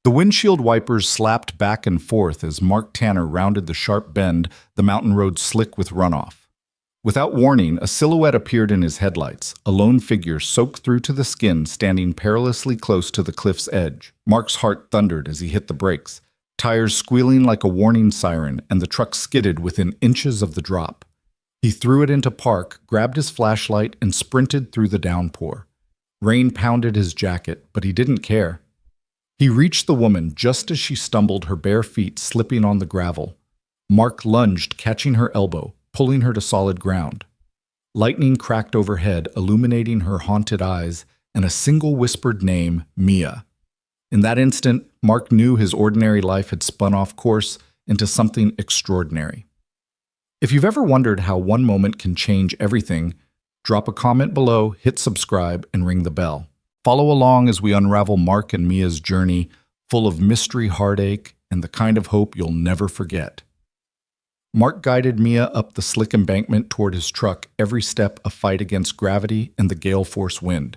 The windshield wipers slapped back and forth as Mark Tanner rounded the sharp bend, the mountain road slick with runoff. Without warning, a silhouette appeared in his headlights, a lone figure soaked through to the skin standing perilously close to the cliff's edge. Mark's heart thundered as he hit the brakes, tires squealing like a warning siren, and the truck skidded within inches of the drop. He threw it into park, grabbed his flashlight, and sprinted through the downpour. Rain pounded his jacket, but he didn't care. He reached the woman just as she stumbled, her bare feet slipping on the gravel. Mark lunged, catching her elbow, pulling her to solid ground. Lightning cracked overhead, illuminating her haunted eyes, and a single whispered name, Mia. In that instant, Mark knew his ordinary life had spun off course into something extraordinary. If you've ever wondered how one moment can change everything, drop a comment below, hit subscribe, and ring the bell. Follow along as we unravel Mark and Mia's journey, full of mystery, heartache, and the kind of hope you'll never forget. Mark guided Mia up the slick embankment toward his truck, every step a fight against gravity and the gale-force wind.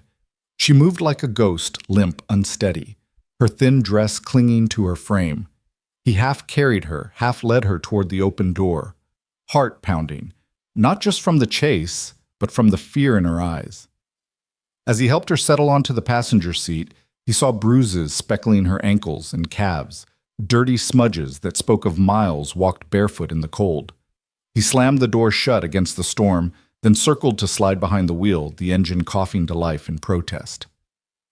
She moved like a ghost, limp, unsteady, her thin dress clinging to her frame. He half carried her, half led her toward the open door, heart pounding, not just from the chase, but from the fear in her eyes. As he helped her settle onto the passenger seat, he saw bruises speckling her ankles and calves, dirty smudges that spoke of miles walked barefoot in the cold. He slammed the door shut against the storm, then circled to slide behind the wheel, the engine coughing to life in protest.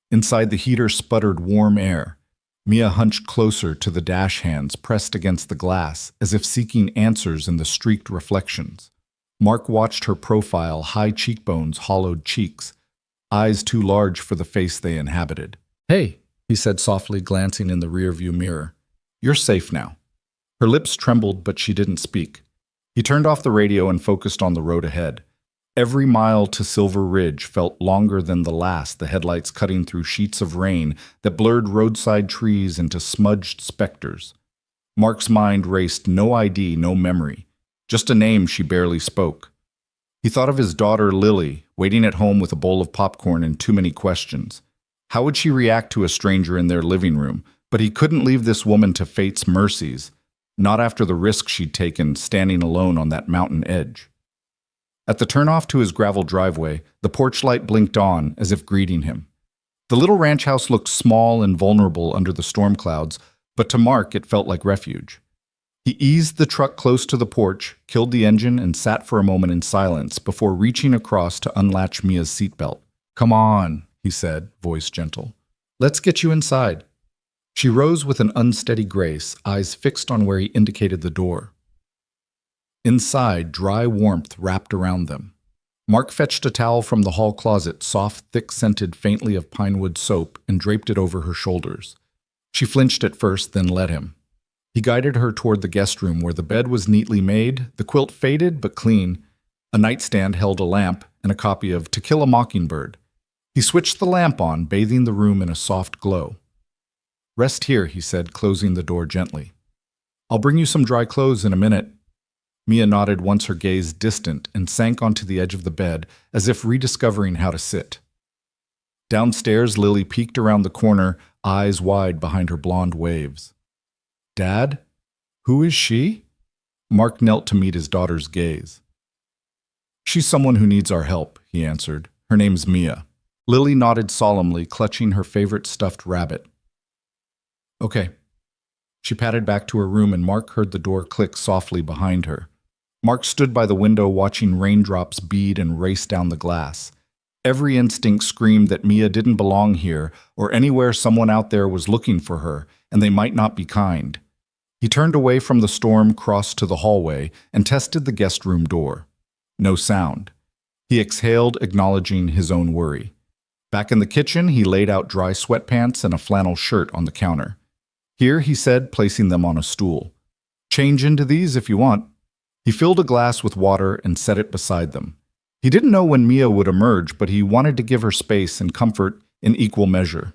Inside, the heater sputtered warm air. Mia hunched closer to the dash hands pressed against the glass, as if seeking answers in the streaked reflections. Mark watched her profile, high cheekbones, hollowed cheeks, eyes too large for the face they inhabited. "Hey," he said softly, glancing in the rearview mirror. "You're safe now." Her lips trembled, but she didn't speak. He turned off the radio and focused on the road ahead. Every mile to Silver Ridge felt longer than the last, the headlights cutting through sheets of rain that blurred roadside trees into smudged specters. Mark's mind raced, no ID, no memory, just a name she barely spoke. He thought of his daughter Lily, waiting at home with a bowl of popcorn and too many questions. How would she react to a stranger in their living room? But he couldn't leave this woman to fate's mercies, not after the risk she'd taken standing alone on that mountain edge. At the turnoff to his gravel driveway, the porch light blinked on as if greeting him. The little ranch house looked small and vulnerable under the storm clouds, but to Mark it felt like refuge. He eased the truck close to the porch, killed the engine, and sat for a moment in silence before reaching across to unlatch Mia's seatbelt. "Come on," he said, voice gentle. "Let's get you inside." She rose with an unsteady grace, eyes fixed on where he indicated the door. Inside, dry warmth wrapped around them. Mark fetched a towel from the hall closet, soft, thick-scented faintly of pinewood soap, and draped it over her shoulders. She flinched at first, then let him. He guided her toward the guest room where the bed was neatly made, the quilt faded but clean. A nightstand held a lamp and a copy of To Kill a Mockingbird. He switched the lamp on, bathing the room in a soft glow. "Rest here," he said, closing the door gently. "I'll bring you some dry clothes in a minute." Mia nodded once, her gaze distant, and sank onto the edge of the bed, as if rediscovering how to sit. Downstairs, Lily peeked around the corner, eyes wide behind her blonde waves. "Dad? Who is she?" Mark knelt to meet his daughter's gaze. "She's someone who needs our help," he answered. "Her name's Mia." Lily nodded solemnly, clutching her favorite stuffed rabbit. "Okay." She padded back to her room, and Mark heard the door click softly behind her. Mark stood by the window watching raindrops bead and race down the glass. Every instinct screamed that Mia didn't belong here, or anywhere someone out there was looking for her, and they might not be kind. He turned away from the storm, crossed to the hallway, and tested the guest room door. No sound. He exhaled, acknowledging his own worry. Back in the kitchen, he laid out dry sweatpants and a flannel shirt on the counter. "Here," he said, placing them on a stool. "Change into these if you want." He filled a glass with water and set it beside them. He didn't know when Mia would emerge, but he wanted to give her space and comfort in equal measure.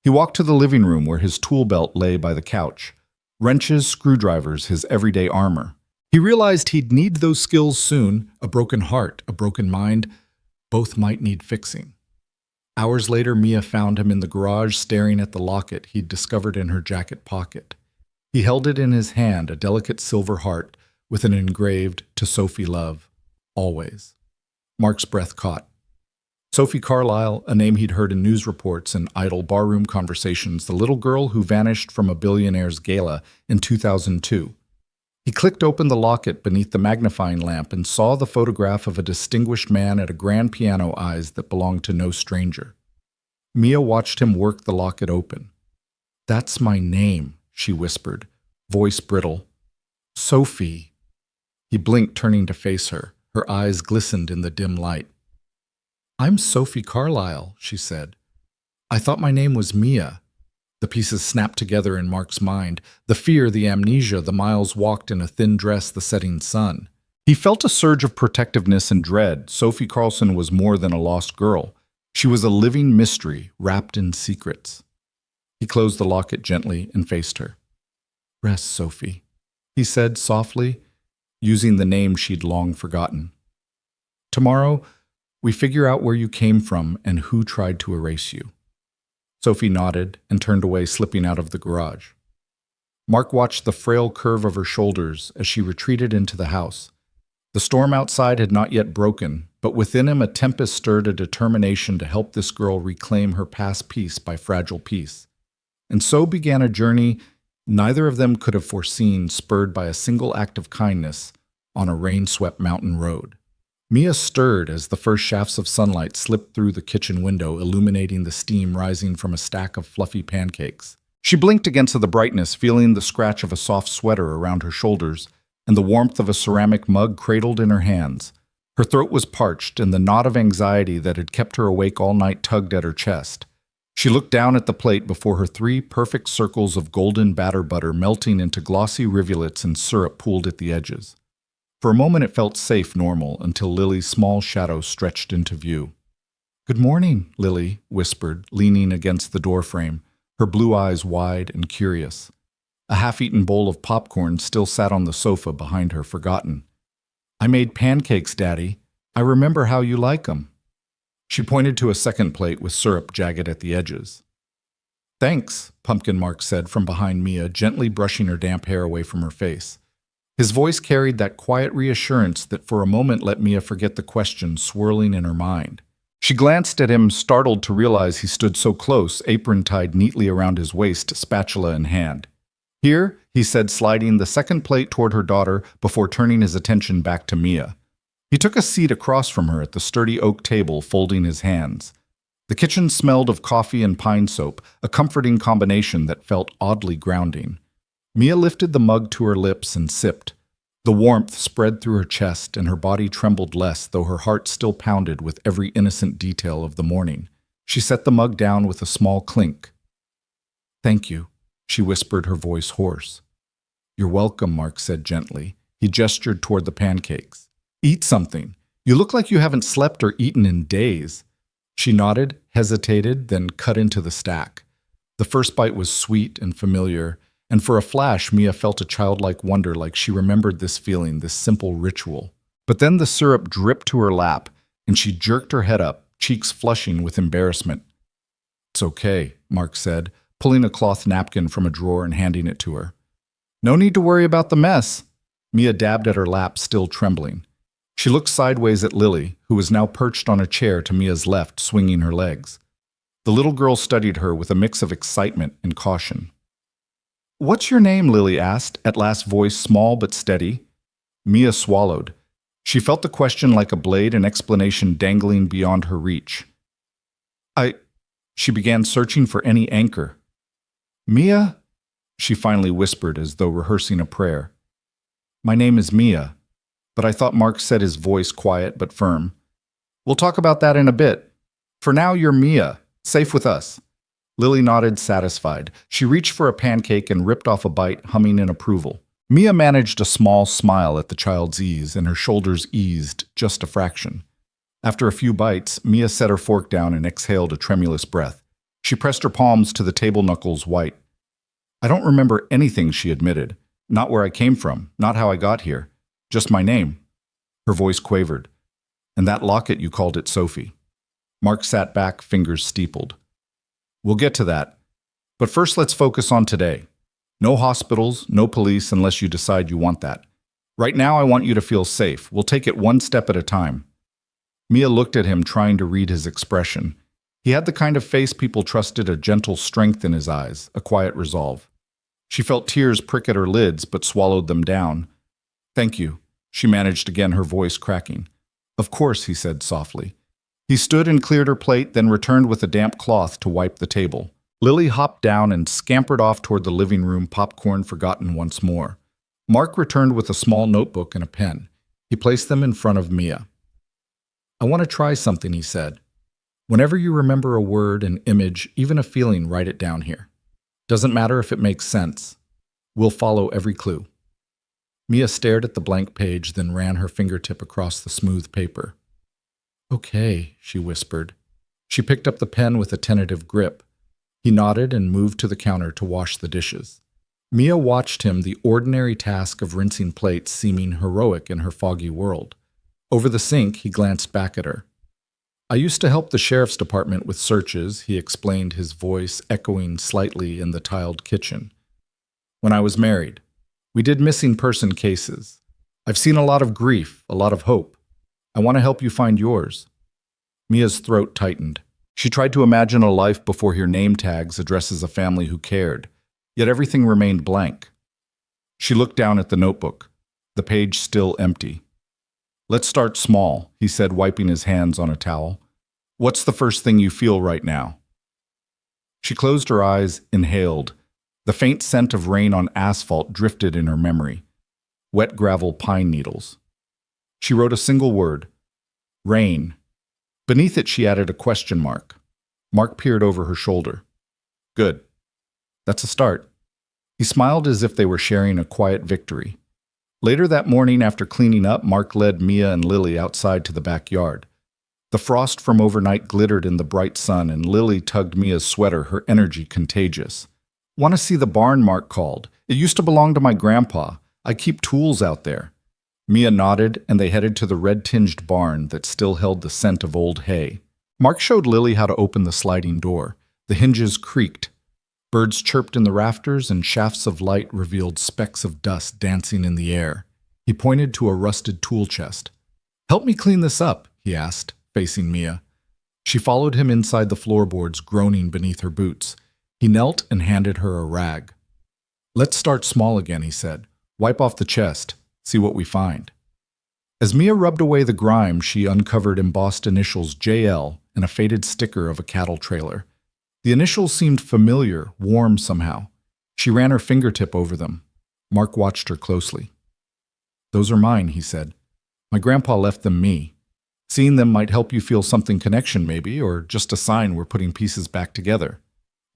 He walked to the living room where his tool belt lay by the couch. Wrenches, screwdrivers, his everyday armor. He realized he'd need those skills soon. A broken heart, a broken mind, both might need fixing. Hours later, Mia found him in the garage staring at the locket he'd discovered in her jacket pocket. He held it in his hand, a delicate silver heart with an engraved "To Sophie Love, Always." Mark's breath caught. Sophie Carlyle, a name he'd heard in news reports and idle barroom conversations, the little girl who vanished from a Billionaire's gala in 2002. He clicked open the locket beneath the magnifying lamp and saw the photograph of a distinguished man at a grand piano eyes that belonged to no stranger. Mia watched him work the locket open. "That's my name," she whispered, voice brittle. "Sophie." He blinked, turning to face her. Her eyes glistened in the dim light. "I'm Sophie Carlyle," she said. "I thought my name was Mia." The pieces snapped together in Mark's mind. The fear, the amnesia, the miles walked in a thin dress, the setting sun. He felt a surge of protectiveness and dread. Sophie Carlson was more than a lost girl. She was a living mystery, wrapped in secrets. He closed the locket gently and faced her. "Rest, Sophie," he said softly, using the name she'd long forgotten. "Tomorrow, we figure out where you came from and who tried to erase you." Sophie nodded and turned away, slipping out of the garage. Mark watched the frail curve of her shoulders as she retreated into the house. The storm outside had not yet broken, but within him a tempest stirred, a determination to help this girl reclaim her past piece by fragile piece. And so began a journey neither of them could have foreseen, spurred by a single act of kindness on a rain-swept mountain road. Mia stirred as the first shafts of sunlight slipped through the kitchen window, illuminating the steam rising from a stack of fluffy pancakes. She blinked against the brightness, feeling the scratch of a soft sweater around her shoulders and the warmth of a ceramic mug cradled in her hands. Her throat was parched, and the knot of anxiety that had kept her awake all night tugged at her chest. She looked down at the plate before her, 3 perfect circles of golden batter butter melting into glossy rivulets and syrup pooled at the edges. For a moment it felt safe, normal, until Lily's small shadow stretched into view. "Good morning," Lily whispered, leaning against the doorframe, her blue eyes wide and curious. A half-eaten bowl of popcorn still sat on the sofa behind her, forgotten. "I made pancakes, Daddy. I remember how you like 'em." She pointed to a second plate with syrup jagged at the edges. "Thanks," Pumpkin Mark said from behind Mia, gently brushing her damp hair away from her face. His voice carried that quiet reassurance that for a moment let Mia forget the question swirling in her mind. She glanced at him, startled to realize he stood so close, apron tied neatly around his waist, spatula in hand. "Here," he said, sliding the second plate toward her daughter before turning his attention back to Mia. He took a seat across from her at the sturdy oak table, folding his hands. The kitchen smelled of coffee and pine soap, a comforting combination that felt oddly grounding. Mia lifted the mug to her lips and sipped. The warmth spread through her chest, and her body trembled less, though her heart still pounded with every innocent detail of the morning. She set the mug down with a small clink. "Thank you," she whispered, her voice hoarse. "You're welcome," Mark said gently. He gestured toward the pancakes. "Eat something. You look like you haven't slept or eaten in days." She nodded, hesitated, then cut into the stack. The first bite was sweet and familiar, and for a flash Mia felt a childlike wonder, like she remembered this feeling, this simple ritual. But then the syrup dripped to her lap, and she jerked her head up, cheeks flushing with embarrassment. "It's okay," Mark said, pulling a cloth napkin from a drawer and handing it to her. "No need to worry about the mess." Mia dabbed at her lap, still trembling. She looked sideways at Lily, who was now perched on a chair to Mia's left, swinging her legs. The little girl studied her with a mix of excitement and caution. "What's your name?" Lily asked, at last, voice small but steady. Mia swallowed. She felt the question like a blade, an explanation dangling beyond her reach. She began searching for any anchor. "Mia?" she finally whispered, as though rehearsing a prayer. "My name is Mia, but I thought," Mark said, his voice quiet but firm. "We'll talk about that in a bit. For now, you're Mia, safe with us." Lily nodded, satisfied. She reached for a pancake and ripped off a bite, humming in approval. Mia managed a small smile at the child's ease, and her shoulders eased just a fraction. After a few bites, Mia set her fork down and exhaled a tremulous breath. She pressed her palms to the table knuckles white. "I don't remember anything," she admitted. "Not where I came from, not how I got here. Just my name." Her voice quavered. "And that locket, you called it Sophie." Mark sat back, fingers steepled. We'll get to that. But first, let's focus on today. No hospitals, no police unless you decide you want that. Right now, I want you to feel safe. We'll take it one step at a time. Mia looked at him, trying to read his expression. He had the kind of face people trusted, a gentle strength in his eyes, a quiet resolve. She felt tears prick at her lids, but swallowed them down. Thank you, she managed again, her voice cracking. Of course, he said softly. He stood and cleared her plate, then returned with a damp cloth to wipe the table. Lily hopped down and scampered off toward the living room, popcorn forgotten once more. Mark returned with a small notebook and a pen. He placed them in front of Mia. I want to try something, he said. Whenever you remember a word, an image, even a feeling, write it down here. Doesn't matter if it makes sense. We'll follow every clue. Mia stared at the blank page, then ran her fingertip across the smooth paper. Okay, she whispered. She picked up the pen with a tentative grip. He nodded and moved to the counter to wash the dishes. Mia watched him, the ordinary task of rinsing plates seeming heroic in her foggy world. Over the sink, he glanced back at her. I used to help the sheriff's department with searches, he explained, his voice echoing slightly in the tiled kitchen. When I was married, we did missing person cases. I've seen a lot of grief, a lot of hope. I want to help you find yours. Mia's throat tightened. She tried to imagine a life before her name tags addresses a family who cared, yet everything remained blank. She looked down at the notebook, the page still empty. Let's start small, he said, wiping his hands on a towel. What's the first thing you feel right now? She closed her eyes, inhaled. The faint scent of rain on asphalt drifted in her memory. Wet gravel pine needles. She wrote a single word. Rain. Beneath it, she added a question mark. Mark peered over her shoulder. Good. That's a start. He smiled as if they were sharing a quiet victory. Later that morning, after cleaning up, Mark led Mia and Lily outside to the backyard. The frost from overnight glittered in the bright sun, and Lily tugged Mia's sweater, her energy contagious. Want to see the barn, Mark called. It used to belong to my grandpa. I keep tools out there. Mia nodded, and they headed to the red-tinged barn that still held the scent of old hay. Mark showed Lily how to open the sliding door. The hinges creaked. Birds chirped in the rafters, and shafts of light revealed specks of dust dancing in the air. He pointed to a rusted tool chest. Help me clean this up, he asked, facing Mia. She followed him inside the floorboards, groaning beneath her boots. He knelt and handed her a rag. Let's start small again, he said. Wipe off the chest. See what we find. As Mia rubbed away the grime, she uncovered embossed initials JL and a faded sticker of a cattle trailer. The initials seemed familiar, warm somehow. She ran her fingertip over them. Mark watched her closely. Those are mine, he said. My grandpa left them me. Seeing them might help you feel something connection maybe, or just a sign we're putting pieces back together.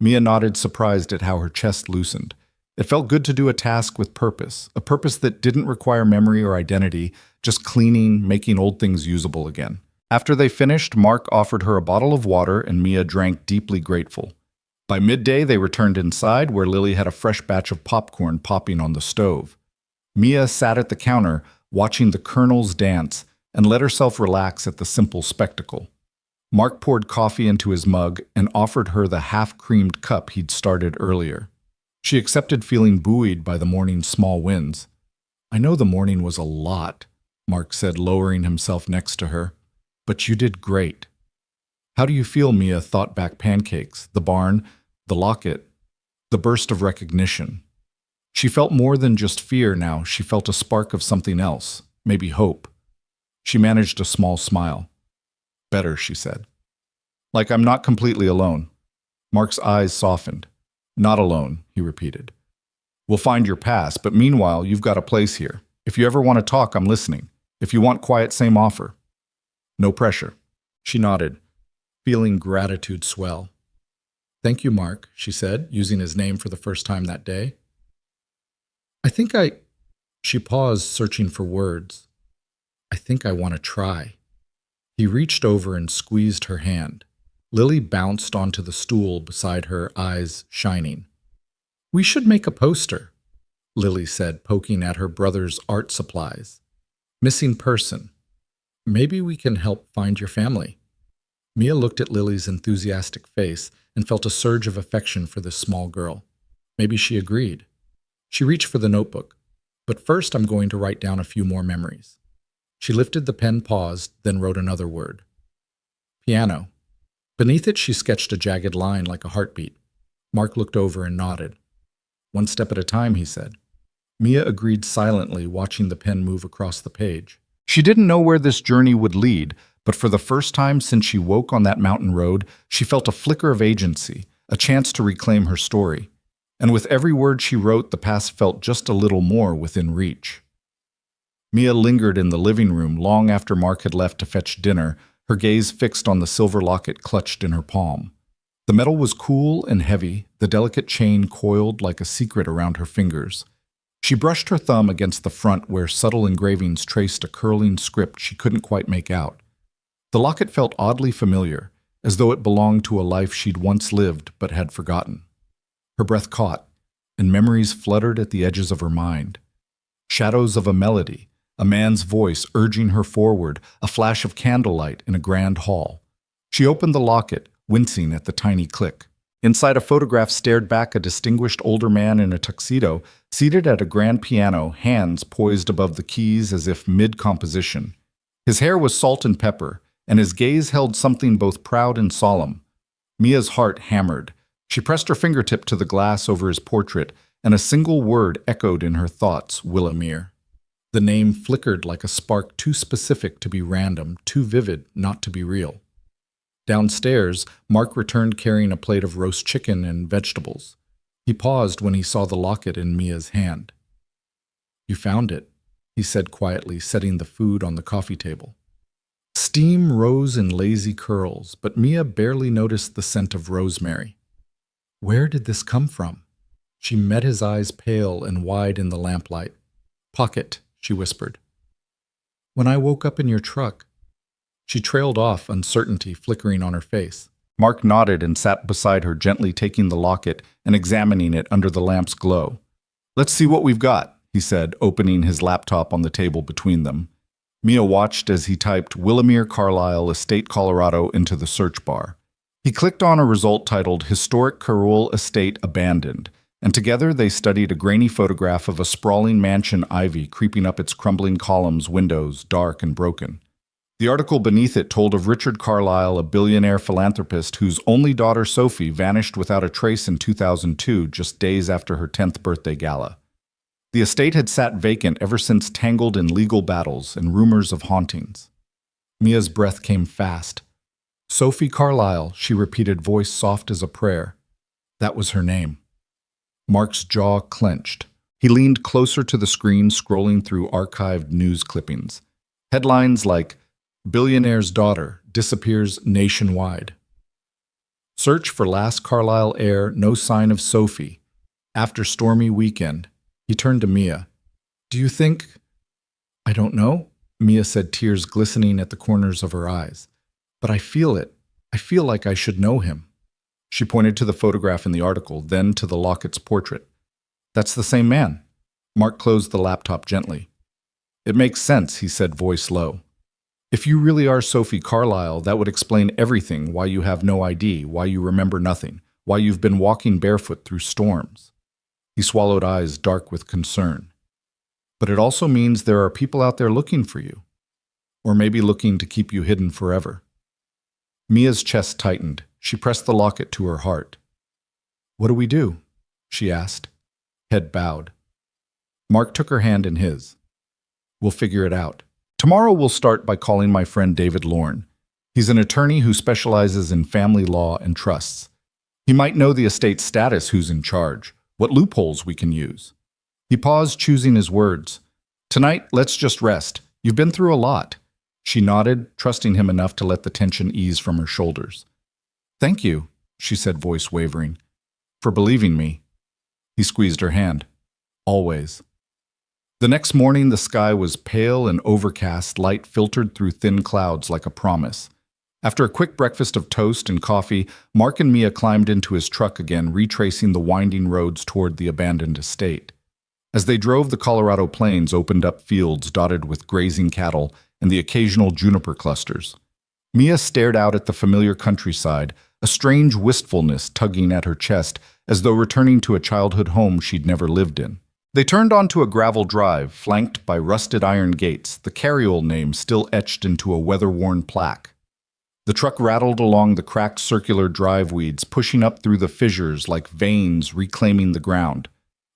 Mia nodded, surprised at how her chest loosened. It felt good to do a task with purpose, a purpose that didn't require memory or identity, just cleaning, making old things usable again. After they finished, Mark offered her a bottle of water, and Mia drank, deeply grateful. By midday, they returned inside, where Lily had a fresh batch of popcorn popping on the stove. Mia sat at the counter, watching the kernels dance, and let herself relax at the simple spectacle. Mark poured coffee into his mug and offered her the half-creamed cup he'd started earlier. She accepted, feeling buoyed by the morning's small wins. I know the morning was a lot, Mark said, lowering himself next to her. But you did great. How do you feel, Mia thought back pancakes, the barn, the locket, the burst of recognition. She felt more than just fear now. She felt a spark of something else, maybe hope. She managed a small smile. Better, she said. Like I'm not completely alone. Mark's eyes softened. Not alone, he repeated. We'll find your past, but meanwhile, you've got a place here. If you ever want to talk, I'm listening. If you want quiet, same offer. No pressure. She nodded, feeling gratitude swell. Thank you, Mark, she said, using his name for the first time that day. She paused, searching for words. I think I want to try. He reached over and squeezed her hand. Lily bounced onto the stool beside her, eyes shining. We should make a poster, Lily said, poking at her brother's art supplies. Missing person. Maybe we can help find your family. Mia looked at Lily's enthusiastic face and felt a surge of affection for this small girl. Maybe she agreed. She reached for the notebook. But first I'm going to write down a few more memories. She lifted the pen, paused, then wrote another word. Piano. Beneath it she sketched a jagged line like a heartbeat. Mark looked over and nodded. One step at a time, he said. Mia agreed silently, watching the pen move across the page. She didn't know where this journey would lead, but for the first time since she woke on that mountain road, she felt a flicker of agency, a chance to reclaim her story. And with every word she wrote, the past felt just a little more within reach. Mia lingered in the living room long after Mark had left to fetch dinner, her gaze fixed on the silver locket clutched in her palm. The metal was cool and heavy, the delicate chain coiled like a secret around her fingers. She brushed her thumb against the front where subtle engravings traced a curling script she couldn't quite make out. The locket felt oddly familiar, as though it belonged to a life she'd once lived but had forgotten. Her breath caught, and memories fluttered at the edges of her mind. Shadows of a melody, a man's voice urging her forward, a flash of candlelight in a grand hall. She opened the locket, wincing at the tiny click. Inside, a photograph stared back a distinguished older man in a tuxedo, seated at a grand piano, hands poised above the keys as if mid-composition. His hair was salt and pepper, and his gaze held something both proud and solemn. Mia's heart hammered. She pressed her fingertip to the glass over his portrait, and a single word echoed in her thoughts, Billionaire. The name flickered like a spark too specific to be random, too vivid not to be real. Downstairs, Mark returned carrying a plate of roast chicken and vegetables. He paused when he saw the locket in Mia's hand. "You found it," he said quietly, setting the food on the coffee table. Steam rose in lazy curls, but Mia barely noticed the scent of rosemary. Where did this come from? She met his eyes, pale and wide in the lamplight. "Pocket," she whispered. "When I woke up in your truck." She trailed off, uncertainty flickering on her face. Mark nodded and sat beside her, gently taking the locket and examining it under the lamp's glow. "Let's see what we've got," he said, opening his laptop on the table between them. Mia watched as he typed Billionaire Carlisle, Estate, Colorado into the search bar. He clicked on a result titled Historic Carroll Estate Abandoned, and together they studied a grainy photograph of a sprawling mansion, ivy creeping up its crumbling columns, windows dark and broken. The article beneath it told of Richard Carlisle, a billionaire philanthropist whose only daughter Sophie vanished without a trace in 2002, just days after her 10th birthday gala. The estate had sat vacant ever since, tangled in legal battles and rumors of hauntings. Mia's breath came fast. Sophie Carlisle, she repeated, voice soft as a prayer. That was her name. Mark's jaw clenched. He leaned closer to the screen, scrolling through archived news clippings. Headlines like, "Billionaire's daughter disappears nationwide." "Search for last Carlisle heir, no sign of Sophie. After stormy weekend." He turned to Mia. "Do you think—" "I don't know," Mia said, tears glistening at the corners of her eyes. "But I feel it. I feel like I should know him." She pointed to the photograph in the article, then to the locket's portrait. "That's the same man." Mark closed the laptop gently. "It makes sense," he said, voice low. "If you really are Sophie Carlisle, that would explain everything, why you have no ID, why you remember nothing, why you've been walking barefoot through storms." He swallowed, eyes dark with concern. "But it also means there are people out there looking for you. Or maybe looking to keep you hidden forever." Mia's chest tightened. She pressed the locket to her heart. "What do we do?" she asked. Head bowed. Mark took her hand in his. "We'll figure it out. Tomorrow we'll start by calling my friend David Lorne. He's an attorney who specializes in family law and trusts. He might know the estate's status, who's in charge, what loopholes we can use." He paused, choosing his words. "Tonight, let's just rest. You've been through a lot." She nodded, trusting him enough to let the tension ease from her shoulders. "Thank you," she said, voice wavering, "for believing me." He squeezed her hand. "Always." The next morning, the sky was pale and overcast, light filtered through thin clouds like a promise. After a quick breakfast of toast and coffee, Mark and Mia climbed into his truck again, retracing the winding roads toward the abandoned estate. As they drove, the Colorado plains opened up fields dotted with grazing cattle and the occasional juniper clusters. Mia stared out at the familiar countryside, a strange wistfulness tugging at her chest, as though returning to a childhood home she'd never lived in. They turned onto a gravel drive, flanked by rusted iron gates, the carryall name still etched into a weather-worn plaque. The truck rattled along the cracked circular drive weeds, pushing up through the fissures like veins reclaiming the ground.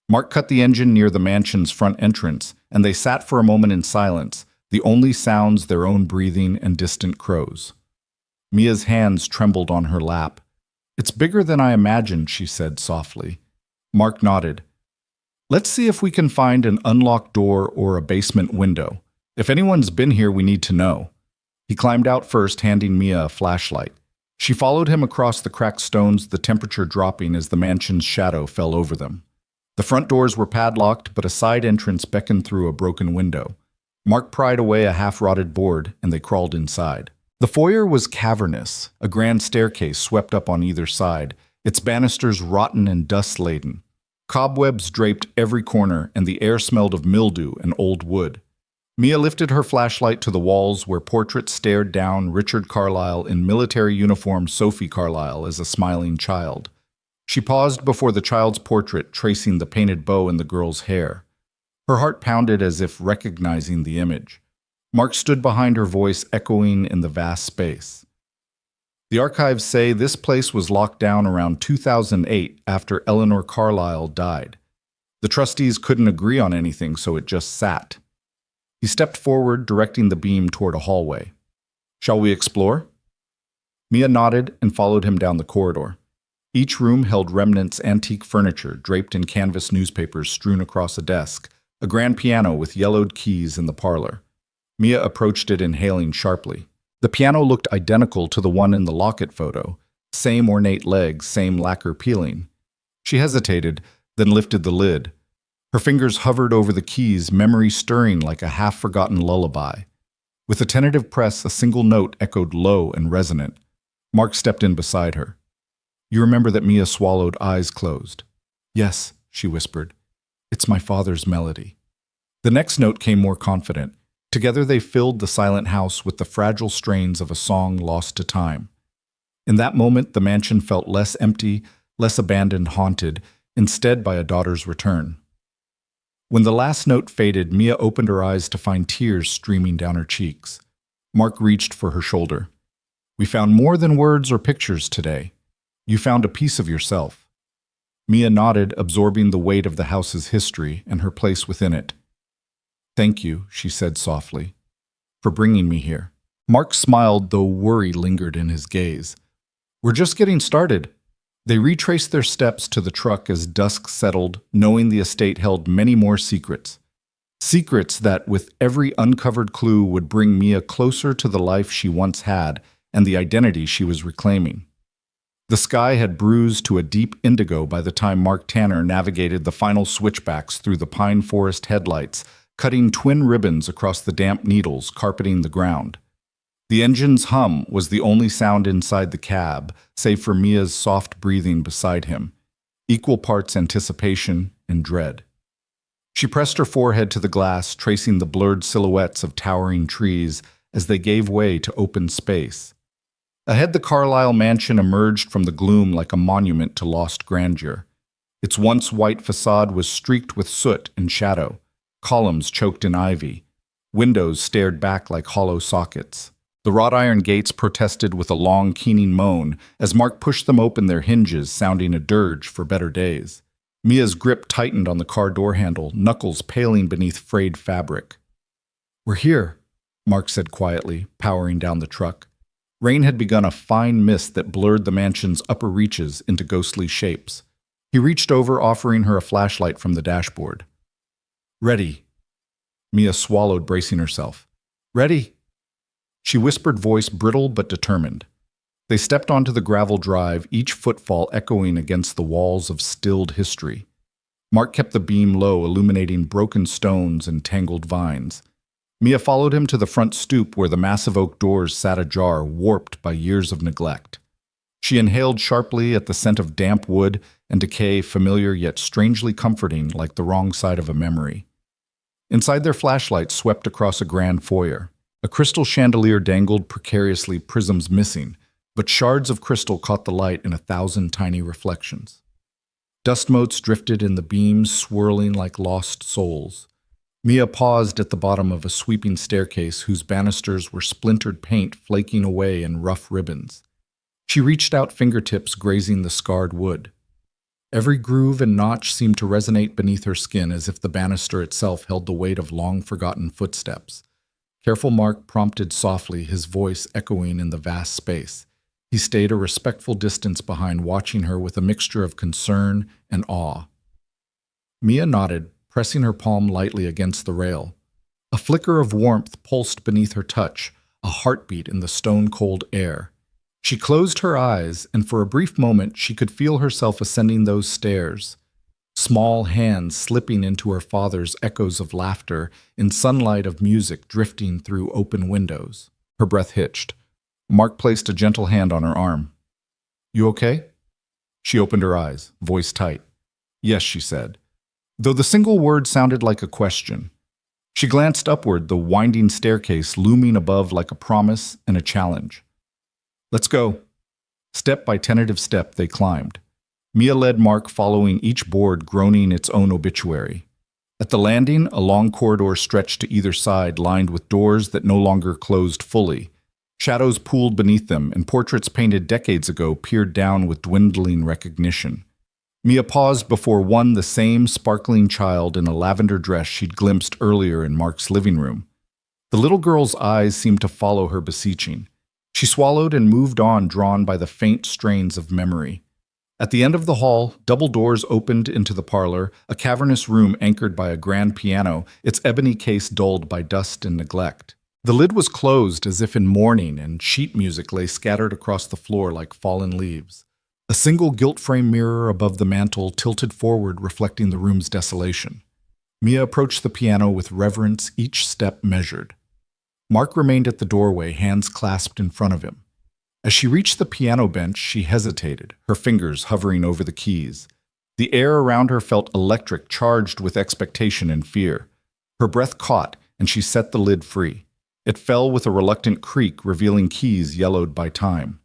Mark cut the engine near the mansion's front entrance, and they sat for a moment in silence, the only sounds their own breathing and distant crows. Mia's hands trembled on her lap. "It's bigger than I imagined," she said softly. Mark nodded. "Let's see if we can find an unlocked door or a basement window. If anyone's been here, we need to know." He climbed out first, handing Mia a flashlight. She followed him across the cracked stones, the temperature dropping as the mansion's shadow fell over them. The front doors were padlocked, but a side entrance beckoned through a broken window. Mark pried away a half-rotted board, and they crawled inside. The foyer was cavernous, a grand staircase swept up on either side, its banisters rotten and dust-laden. Cobwebs draped every corner, and the air smelled of mildew and old wood. Mia lifted her flashlight to the walls where portraits stared down Richard Carlyle in military uniform, Sophie Carlyle as a smiling child. She paused before the child's portrait, tracing the painted bow in the girl's hair. Her heart pounded as if recognizing the image. Mark stood behind her, voice echoing in the vast space. "The archives say this place was locked down around 2008 after Eleanor Carlyle died. The trustees couldn't agree on anything, so it just sat." He stepped forward, directing the beam toward a hallway. "Shall we explore?" Mia nodded and followed him down the corridor. Each room held remnants, antique furniture draped in canvas newspapers strewn across a desk, a grand piano with yellowed keys in the parlor. Mia approached it, inhaling sharply. The piano looked identical to the one in the locket photo. Same ornate legs, same lacquer peeling. She hesitated, then lifted the lid. Her fingers hovered over the keys, memory stirring like a half-forgotten lullaby. With a tentative press, a single note echoed low and resonant. Mark stepped in beside her. "You remember that?" Mia swallowed, eyes closed. "Yes," she whispered. "It's my father's melody." The next note came more confident. Together they filled the silent house with the fragile strains of a song lost to time. In that moment, the mansion felt less empty, less abandoned, haunted, instead by a daughter's return. When the last note faded, Mia opened her eyes to find tears streaming down her cheeks. Mark reached for her shoulder. "We found more than words or pictures today. You found a piece of yourself." Mia nodded, absorbing the weight of the house's history and her place within it. "Thank you," she said softly, "for bringing me here." Mark smiled, though worry lingered in his gaze. "We're just getting started." They retraced their steps to the truck as dusk settled, knowing the estate held many more secrets. Secrets that, with every uncovered clue, would bring Mia closer to the life she once had and the identity she was reclaiming. The sky had bruised to a deep indigo by the time Mark Tanner navigated the final switchbacks through the pine forest headlights, cutting twin ribbons across the damp needles carpeting the ground. The engine's hum was the only sound inside the cab, save for Mia's soft breathing beside him, equal parts anticipation and dread. She pressed her forehead to the glass, tracing the blurred silhouettes of towering trees as they gave way to open space. Ahead, the Carlyle mansion emerged from the gloom like a monument to lost grandeur. Its once white facade was streaked with soot and shadow, columns choked in ivy. Windows stared back like hollow sockets. The wrought iron gates protested with a long, keening moan as Mark pushed them open, their hinges sounding a dirge for better days. Mia's grip tightened on the car door handle, knuckles paling beneath frayed fabric. "We're here," Mark said quietly, powering down the truck. Rain had begun, a fine mist that blurred the mansion's upper reaches into ghostly shapes. He reached over, offering her a flashlight from the dashboard. "Ready." Mia swallowed, bracing herself. "Ready?" She whispered, voice brittle but determined. They stepped onto the gravel drive, each footfall echoing against the walls of stilled history. Mark kept the beam low, illuminating broken stones and tangled vines. Mia followed him to the front stoop where the massive oak doors sat ajar, warped by years of neglect. She inhaled sharply at the scent of damp wood and decay, familiar yet strangely comforting, like the wrong side of a memory. Inside, their flashlights swept across a grand foyer. A crystal chandelier dangled precariously, prisms missing, but shards of crystal caught the light in 1,000 tiny reflections. Dust motes drifted in the beams, swirling like lost souls. Mia paused at the bottom of a sweeping staircase whose banisters were splintered paint flaking away in rough ribbons. She reached out, fingertips grazing the scarred wood. Every groove and notch seemed to resonate beneath her skin, as if the banister itself held the weight of long-forgotten footsteps. Careful Mark prompted softly, his voice echoing in the vast space. He stayed a respectful distance behind, watching her with a mixture of concern and awe. Mia nodded, pressing her palm lightly against the rail. A flicker of warmth pulsed beneath her touch, a heartbeat in the stone-cold air. She closed her eyes, and for a brief moment she could feel herself ascending those stairs. Small hands slipping into her father's, echoes of laughter, in sunlight of music drifting through open windows. Her breath hitched. Mark placed a gentle hand on her arm. "You okay?" She opened her eyes, voice tight. "Yes," she said, though the single word sounded like a question. She glanced upward, the winding staircase looming above like a promise and a challenge. "Let's go." Step by tentative step, they climbed. Mia led Mark, following each board, groaning its own obituary. At the landing, a long corridor stretched to either side, lined with doors that no longer closed fully. Shadows pooled beneath them, and portraits painted decades ago peered down with dwindling recognition. Mia paused before one, the same sparkling child in a lavender dress she'd glimpsed earlier in Mark's living room. The little girl's eyes seemed to follow her, beseeching. She swallowed and moved on, drawn by the faint strains of memory. At the end of the hall, double doors opened into the parlor, a cavernous room anchored by a grand piano, its ebony case dulled by dust and neglect. The lid was closed as if in mourning, and sheet music lay scattered across the floor like fallen leaves. A single gilt-frame mirror above the mantel tilted forward, reflecting the room's desolation. Mia approached the piano with reverence, each step measured. Mark remained at the doorway, hands clasped in front of him. As she reached the piano bench, she hesitated, her fingers hovering over the keys. The air around her felt electric, charged with expectation and fear. Her breath caught, and she set the lid free. It fell with a reluctant creak, revealing keys yellowed by time.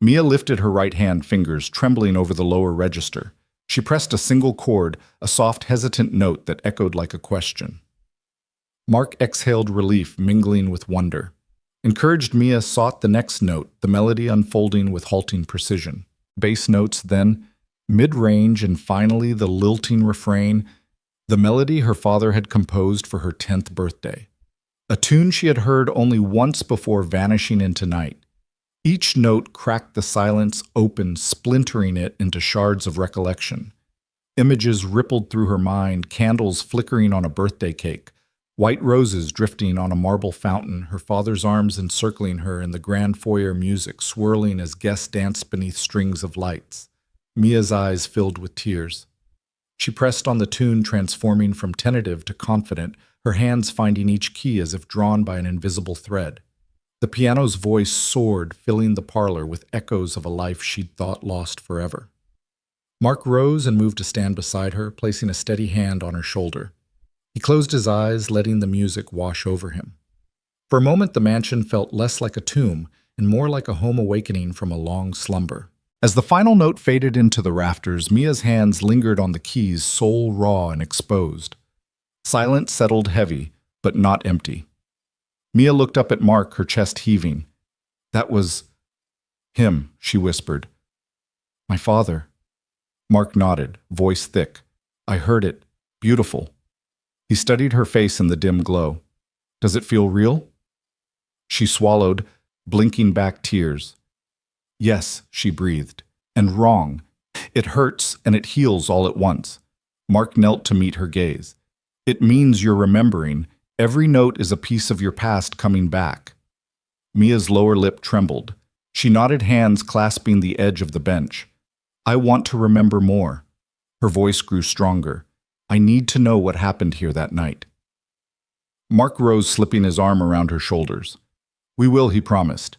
Mia lifted her right hand, fingers trembling over the lower register. She pressed a single chord, a soft, hesitant note that echoed like a question. Mark exhaled relief, mingling with wonder. Encouraged, Mia sought the next note, the melody unfolding with halting precision. Bass notes, then mid-range, and finally the lilting refrain, the melody her father had composed for her 10th birthday. A tune she had heard only once before vanishing into night. Each note cracked the silence open, splintering it into shards of recollection. Images rippled through her mind, candles flickering on a birthday cake, white roses drifting on a marble fountain, her father's arms encircling her, and the grand foyer music swirling as guests danced beneath strings of lights. Mia's eyes filled with tears. She pressed on the tune, transforming from tentative to confident, her hands finding each key as if drawn by an invisible thread. The piano's voice soared, filling the parlor with echoes of a life she'd thought lost forever. Mark rose and moved to stand beside her, placing a steady hand on her shoulder. He closed his eyes, letting the music wash over him. For a moment, the mansion felt less like a tomb and more like a home awakening from a long slumber. As the final note faded into the rafters, Mia's hands lingered on the keys, soul raw and exposed. Silence settled heavy, but not empty. Mia looked up at Mark, her chest heaving. "That was him," she whispered. "My father." Mark nodded, voice thick. "I heard it. Beautiful." He studied her face in the dim glow. "Does it feel real?" She swallowed, blinking back tears. "Yes," she breathed. "And wrong. It hurts and it heals all at once." Mark knelt to meet her gaze. "It means you're remembering. Every note is a piece of your past coming back." Mia's lower lip trembled. She nodded, hands clasping the edge of the bench. "I want to remember more." Her voice grew stronger. "I need to know what happened here that night." Mark rose, slipping his arm around her shoulders. "We will," he promised.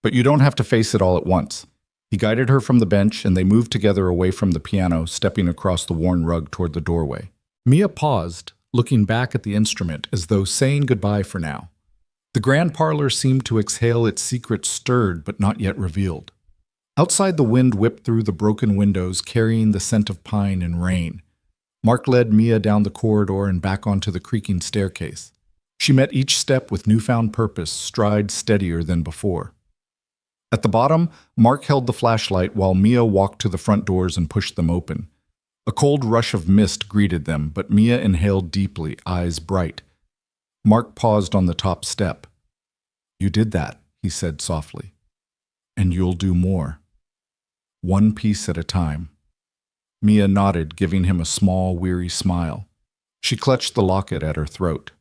"But you don't have to face it all at once." He guided her from the bench, and they moved together away from the piano, stepping across the worn rug toward the doorway. Mia paused, looking back at the instrument as though saying goodbye for now. The grand parlor seemed to exhale its secrets stirred but not yet revealed. Outside, the wind whipped through the broken windows, carrying the scent of pine and rain. Mark led Mia down the corridor and back onto the creaking staircase. She met each step with newfound purpose, stride steadier than before. At the bottom, Mark held the flashlight while Mia walked to the front doors and pushed them open. A cold rush of mist greeted them, but Mia inhaled deeply, eyes bright. Mark paused on the top step. "You did that," he said softly. "And you'll do more. One piece at a time." Mia nodded, giving him a small, weary smile. She clutched the locket at her throat.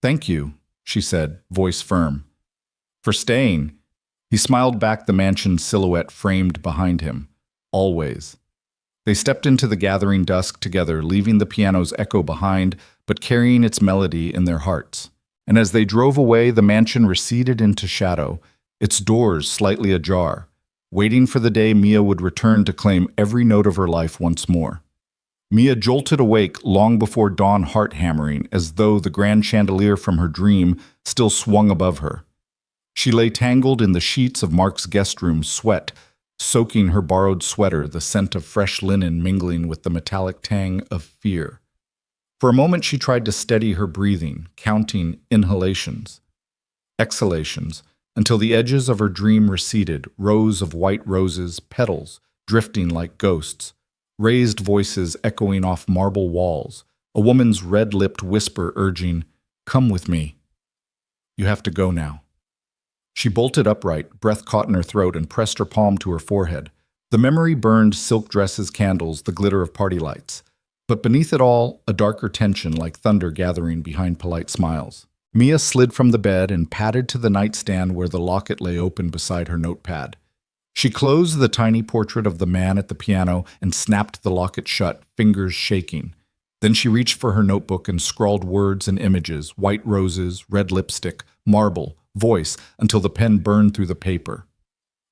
"Thank you," she said, voice firm. "For staying." He smiled back, the mansion's silhouette framed behind him. "Always." They stepped into the gathering dusk together, leaving the piano's echo behind, but carrying its melody in their hearts. And as they drove away, the mansion receded into shadow, its doors slightly ajar, waiting for the day Mia would return to claim every note of her life once more. Mia jolted awake long before dawn, heart hammering, as though the grand chandelier from her dream still swung above her. She lay tangled in the sheets of Mark's guest room, sweat soaking her borrowed sweater, the scent of fresh linen mingling with the metallic tang of fear. For a moment she tried to steady her breathing, counting inhalations, exhalations, until the edges of her dream receded, rows of white roses, petals drifting like ghosts, raised voices echoing off marble walls, a woman's red-lipped whisper urging, "Come with me. You have to go now." She bolted upright, breath caught in her throat, and pressed her palm to her forehead. The memory burned silk dresses, candles, the glitter of party lights. But beneath it all, a darker tension like thunder gathering behind polite smiles. Mia slid from the bed and padded to the nightstand where the locket lay open beside her notepad. She closed the tiny portrait of the man at the piano and snapped the locket shut, fingers shaking. Then she reached for her notebook and scrawled words and images, white roses, red lipstick, marble, voice, until the pen burned through the paper.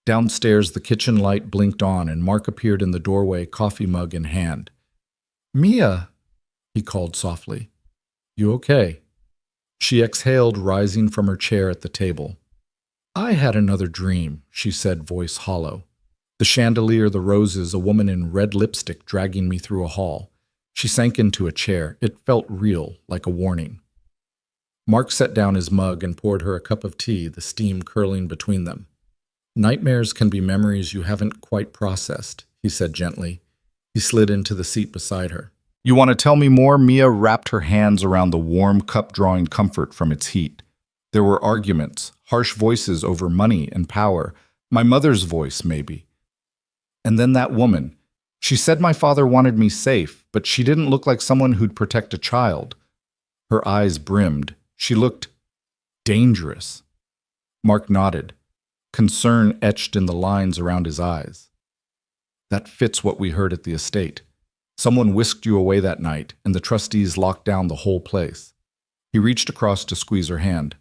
Downstairs, the kitchen light blinked on, and Mark appeared in the doorway, coffee mug in hand. "Mia," he called softly. "You okay?" She exhaled, rising from her chair at the table. "I had another dream," she said, voice hollow. "The chandelier, the roses, a woman in red lipstick dragging me through a hall." She sank into a chair. It felt real, like a warning. Mark set down his mug and poured her a cup of tea, the steam curling between them. "Nightmares can be memories you haven't quite processed," he said gently. He slid into the seat beside her. "You want to tell me more?" Mia wrapped her hands around the warm cup, drawing comfort from its heat. There were arguments, harsh voices over money and power. My mother's voice, maybe. And then that woman. She said my father wanted me safe, but she didn't look like someone who'd protect a child. Her eyes brimmed. She looked dangerous. Mark nodded, concern etched in the lines around his eyes. "That fits what we heard at the estate. Someone whisked you away that night, and the trustees locked down the whole place." He reached across to squeeze her hand.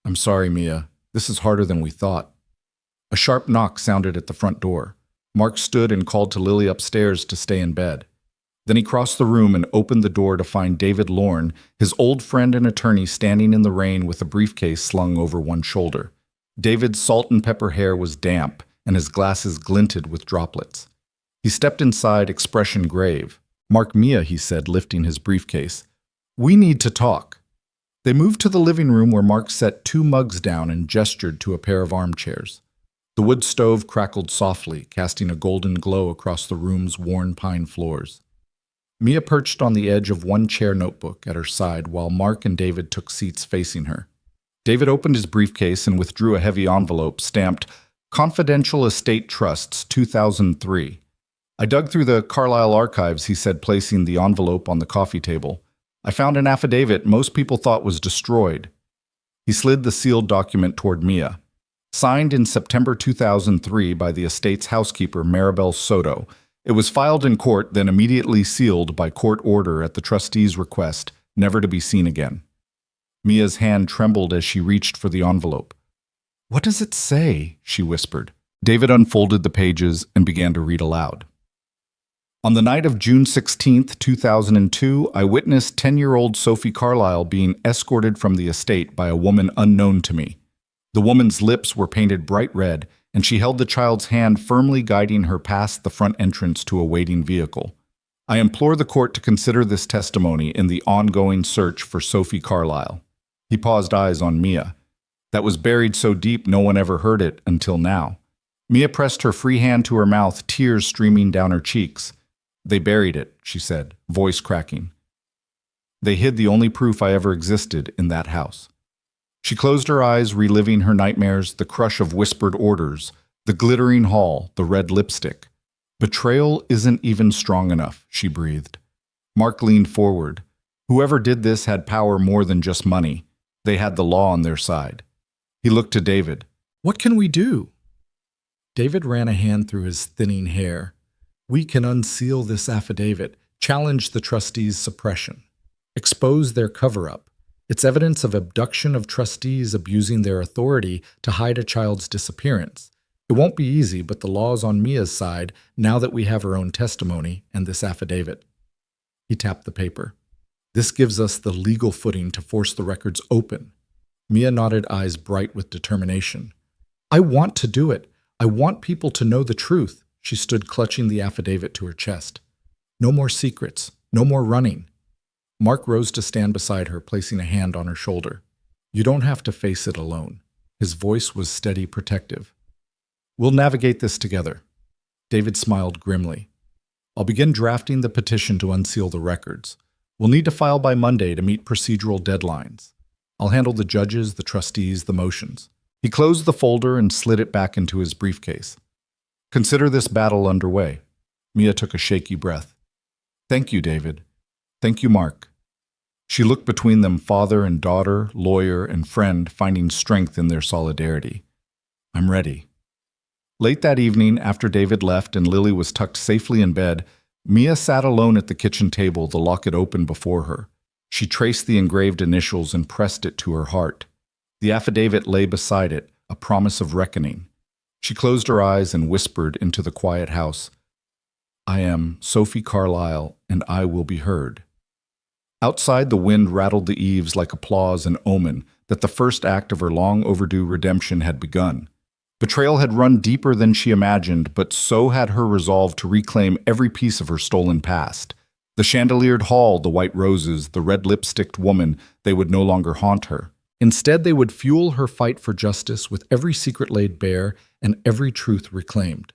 "I'm sorry, Mia. This is harder than we thought." A sharp knock sounded at the front door. Mark stood and called to Lily upstairs to stay in bed. Then he crossed the room and opened the door to find David Lorne, his old friend and attorney, standing in the rain with a briefcase slung over one shoulder. David's salt and pepper hair was damp, and his glasses glinted with droplets. He stepped inside, expression grave. "Mark, Mia," he said, lifting his briefcase. "We need to talk." They moved to the living room where Mark set 2 mugs down and gestured to a pair of armchairs. The wood stove crackled softly, casting a golden glow across the room's worn pine floors. Mia perched on the edge of one chair, notebook at her side, while Mark and David took seats facing her. David opened his briefcase and withdrew a heavy envelope stamped Confidential Estate Trusts 2003. "I dug through the Carlisle archives," he said, placing the envelope on the coffee table. "I found an affidavit most people thought was destroyed." He slid the sealed document toward Mia. "Signed in September 2003 by the estate's housekeeper, Maribel Soto. It was filed in court, then immediately sealed by court order at the trustee's request, never to be seen again." Mia's hand trembled as she reached for the envelope. "What does it say?" she whispered. David unfolded the pages and began to read aloud. On the night of June 16, 2002, I witnessed 10-year-old Sophie Carlyle being escorted from the estate by a woman unknown to me. The woman's lips were painted bright red, and she held the child's hand firmly guiding her past the front entrance to a waiting vehicle. I implore the court to consider this testimony in the ongoing search for Sophie Carlyle. He paused, eyes on Mia. That was buried so deep no one ever heard it until now. Mia pressed her free hand to her mouth, tears streaming down her cheeks. They buried it, she said, voice cracking. They hid the only proof I ever existed in that house. She closed her eyes, reliving her nightmares, the crush of whispered orders, the glittering hall, the red lipstick. Betrayal isn't even strong enough, she breathed. Mark leaned forward. Whoever did this had power more than just money. They had the law on their side. He looked to David. What can we do? David ran a hand through his thinning hair. We can unseal this affidavit, challenge the trustees' suppression, expose their cover-up. It's evidence of abduction of trustees abusing their authority to hide a child's disappearance. It won't be easy, but the law's on Mia's side now that we have her own testimony and this affidavit. He tapped the paper. This gives us the legal footing to force the records open. Mia nodded, eyes bright with determination. I want to do it. I want people to know the truth. She stood clutching the affidavit to her chest. No more secrets. No more running. Mark rose to stand beside her, placing a hand on her shoulder. You don't have to face it alone. His voice was steady, protective. We'll navigate this together. David smiled grimly. I'll begin drafting the petition to unseal the records. We'll need to file by Monday to meet procedural deadlines. I'll handle the judges, the trustees, the motions. He closed the folder and slid it back into his briefcase. Consider this battle underway. Mia took a shaky breath. Thank you, David. Thank you, Mark. She looked between them, father and daughter, lawyer and friend, finding strength in their solidarity. I'm ready. Late that evening, after David left and Lily was tucked safely in bed, Mia sat alone at the kitchen table, the locket open before her. She traced the engraved initials and pressed it to her heart. The affidavit lay beside it, a promise of reckoning. She closed her eyes and whispered into the quiet house, I am Sophie Carlyle, and I will be heard. Outside, the wind rattled the eaves like applause and omen that the first act of her long-overdue redemption had begun. Betrayal had run deeper than she imagined, but so had her resolve to reclaim every piece of her stolen past. The chandeliered hall, the white roses, the red lipsticked woman, they would no longer haunt her. Instead, they would fuel her fight for justice with every secret laid bare and every truth reclaimed.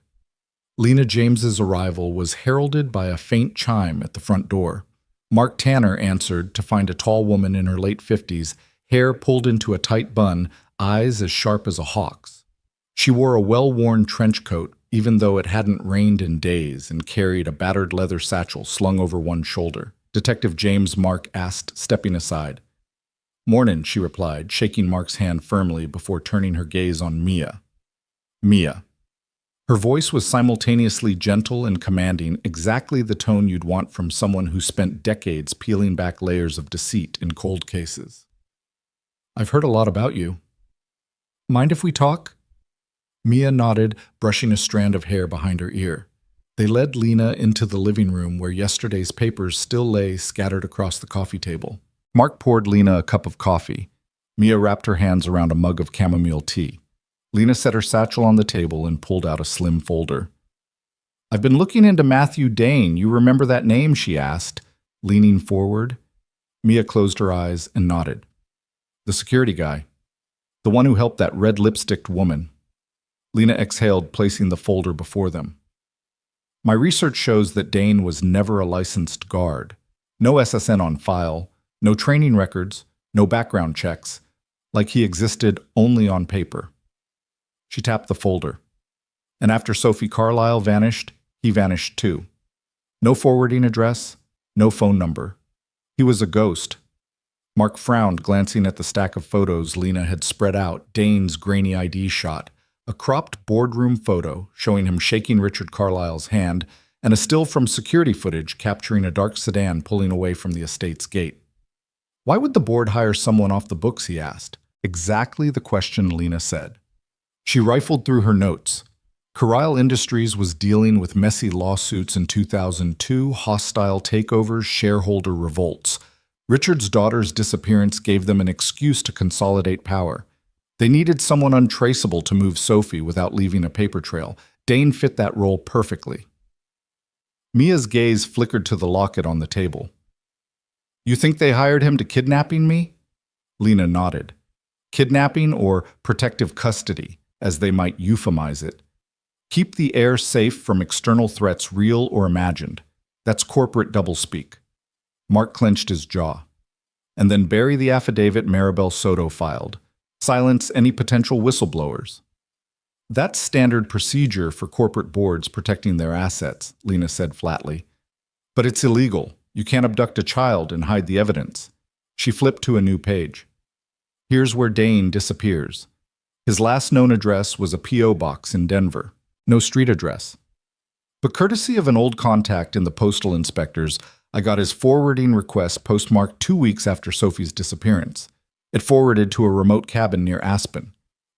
Lena James's arrival was heralded by a faint chime at the front door. Mark Tanner answered to find a tall woman in her late 50s, hair pulled into a tight bun, eyes as sharp as a hawk's. She wore a well-worn trench coat, even though it hadn't rained in days, and carried a battered leather satchel slung over one shoulder. Detective James, Mark asked, stepping aside. Mornin', she replied, shaking Mark's hand firmly before turning her gaze on Mia. Mia. Her voice was simultaneously gentle and commanding, exactly the tone you'd want from someone who spent decades peeling back layers of deceit in cold cases. I've heard a lot about you. Mind if we talk? Mia nodded, brushing a strand of hair behind her ear. They led Lena into the living room where yesterday's papers still lay scattered across the coffee table. Mark poured Lena a cup of coffee. Mia wrapped her hands around a mug of chamomile tea. Lena set her satchel on the table and pulled out a slim folder. I've been looking into Matthew Dane. You remember that name? She asked, leaning forward. Mia closed her eyes and nodded. The security guy. The one who helped that red lipsticked woman. Lena exhaled, placing the folder before them. My research shows that Dane was never a licensed guard. No SSN on file, no training records, no background checks, like he existed only on paper. She tapped the folder. And after Sophie Carlyle vanished, he vanished too. No forwarding address, no phone number. He was a ghost. Mark frowned, glancing at the stack of photos Lena had spread out, Dane's grainy ID shot, a cropped boardroom photo showing him shaking Richard Carlyle's hand, and a still from security footage capturing a dark sedan pulling away from the estate's gate. Why would the board hire someone off the books, he asked. Exactly the question Lena said. She rifled through her notes. Carlyle Industries was dealing with messy lawsuits in 2002, hostile takeovers, shareholder revolts. Richard's daughter's disappearance gave them an excuse to consolidate power. They needed someone untraceable to move Sophie without leaving a paper trail. Dane fit that role perfectly. Mia's gaze flickered to the locket on the table. You think they hired him to kidnapping me? Lena nodded. Kidnapping or protective custody, as they might euphemize it. Keep the heir safe from external threats, real or imagined. That's corporate doublespeak. Mark clenched his jaw. And then bury the affidavit Maribel Soto filed. Silence any potential whistleblowers. That's standard procedure for corporate boards protecting their assets, Lena said flatly. But it's illegal. You can't abduct a child and hide the evidence. She flipped to a new page. Here's where Dane disappears. His last known address was a P.O. box in Denver. No street address. But courtesy of an old contact in the postal inspectors, I got his forwarding request postmarked 2 weeks after Sophie's disappearance. It forwarded to a remote cabin near Aspen.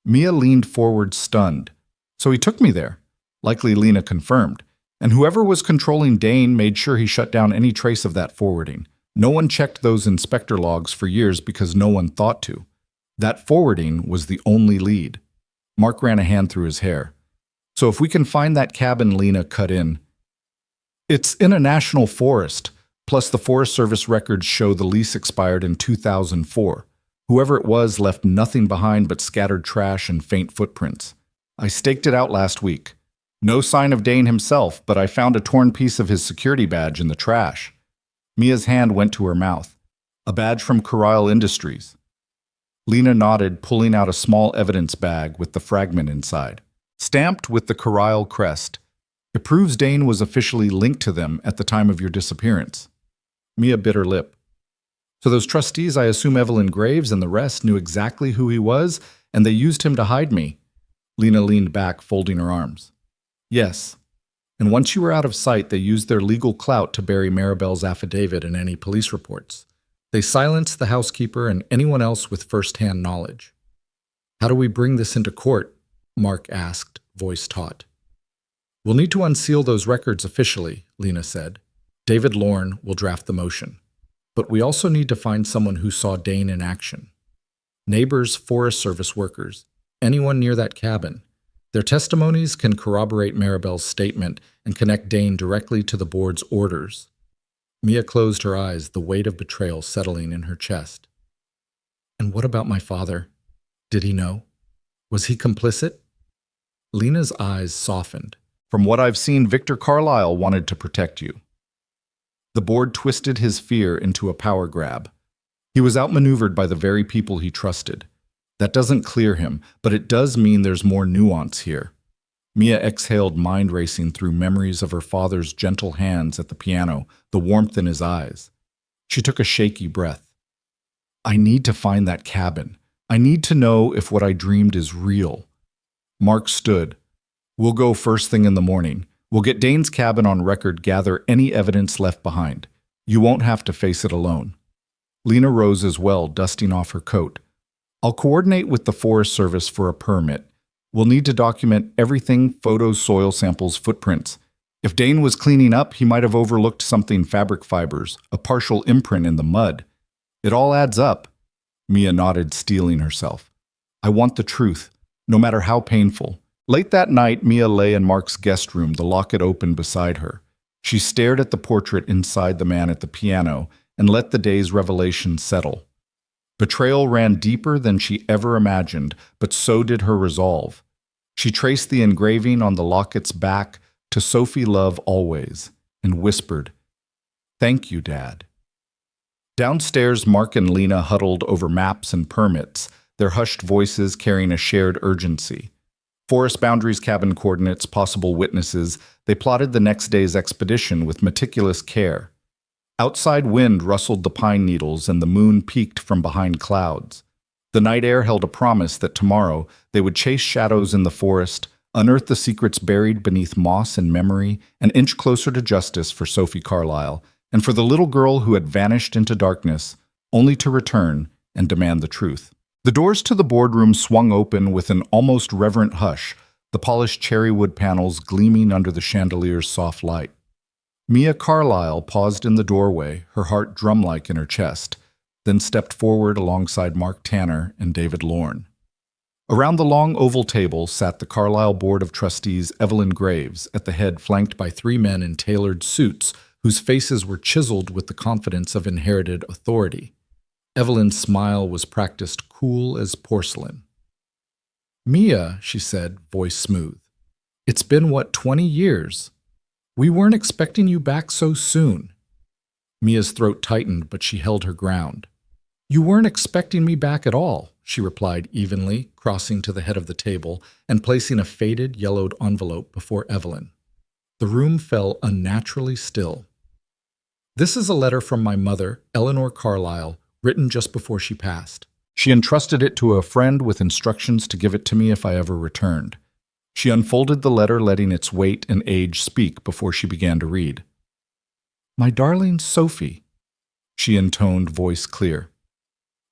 Mia leaned forward, stunned. So he took me there. Likely Lena confirmed. And whoever was controlling Dane made sure he shut down any trace of that forwarding. No one checked those inspector logs for years because no one thought to. That forwarding was the only lead. Mark ran a hand through his hair. So if we can find that cabin, Lena cut in. It's in a national forest, plus the Forest Service records show the lease expired in 2004. Whoever it was left nothing behind but scattered trash and faint footprints. I staked it out last week. No sign of Dane himself, but I found a torn piece of his security badge in the trash. Mia's hand went to her mouth. A badge from Carlyle Industries. Lena nodded, pulling out a small evidence bag with the fragment inside. Stamped with the Carlyle crest. It proves Dane was officially linked to them at the time of your disappearance. Mia bit her lip. So those trustees, I assume Evelyn Graves and the rest, knew exactly who he was, and they used him to hide me. Lena leaned back, folding her arms. Yes. And once you were out of sight, they used their legal clout to bury Maribel's affidavit and any police reports. They silenced the housekeeper and anyone else with first-hand knowledge. How do we bring this into court? Mark asked, voice taut. We'll need to unseal those records officially, Lena said. David Lorne will draft the motion. But we also need to find someone who saw Dane in action. Neighbors, Forest Service workers, anyone near that cabin. Their testimonies can corroborate Maribel's statement and connect Dane directly to the board's orders. Mia closed her eyes, the weight of betrayal settling in her chest. And what about my father? Did he know? Was he complicit? Lena's eyes softened. From what I've seen, Victor Carlyle wanted to protect you. The board twisted his fear into a power grab. He was outmaneuvered by the very people he trusted. That doesn't clear him, but it does mean there's more nuance here. Mia exhaled, mind racing through memories of her father's gentle hands at the piano, the warmth in his eyes. She took a shaky breath. I need to find that cabin. I need to know if what I dreamed is real. Mark stood. We'll go first thing in the morning. We'll get Dane's cabin on record, gather any evidence left behind. You won't have to face it alone. Lena rose as well, dusting off her coat. I'll coordinate with the Forest Service for a permit. We'll need to document everything, photos, soil samples, footprints. If Dane was cleaning up, he might have overlooked something, fabric fibers, a partial imprint in the mud. It all adds up. Mia nodded, steeling herself. I want the truth, no matter how painful. Late that night, Mia lay in Mark's guest room, the locket open beside her. She stared at the portrait inside the man at the piano and let the day's revelation settle. Betrayal ran deeper than she ever imagined, but so did her resolve. She traced the engraving on the locket's back to Sophie Love always, and whispered, Thank you, Dad. Downstairs, Mark and Lena huddled over maps and permits, their hushed voices carrying a shared urgency. Forest boundaries, cabin coordinates, possible witnesses, they plotted the next day's expedition with meticulous care. Outside wind rustled the pine needles and the moon peeked from behind clouds. The night air held a promise that tomorrow they would chase shadows in the forest, unearth the secrets buried beneath moss and memory, and inch closer to justice for Sophie Carlyle, and for the little girl who had vanished into darkness, only to return and demand the truth. The doors to the boardroom swung open with an almost reverent hush, the polished cherry wood panels gleaming under the chandelier's soft light. Mia Carlyle paused in the doorway, her heart drum-like in her chest, then stepped forward alongside Mark Tanner and David Lorne. Around the long oval table sat the Carlyle Board of Trustees Evelyn Graves, at the head flanked by three men in tailored suits whose faces were chiseled with the confidence of inherited authority. Evelyn's smile was practiced cool as porcelain. "Mia," she said, voice smooth. "It's been, 20 years? We weren't expecting you back so soon." Mia's throat tightened, but she held her ground. "You weren't expecting me back at all," she replied evenly, crossing to the head of the table and placing a faded, yellowed envelope before Evelyn. The room fell unnaturally still. "This is a letter from my mother, Eleanor Carlyle, written just before she passed. She entrusted it to a friend with instructions to give it to me if I ever returned." She unfolded the letter, letting its weight and age speak before she began to read. "My darling Sophie," she intoned, voice clear.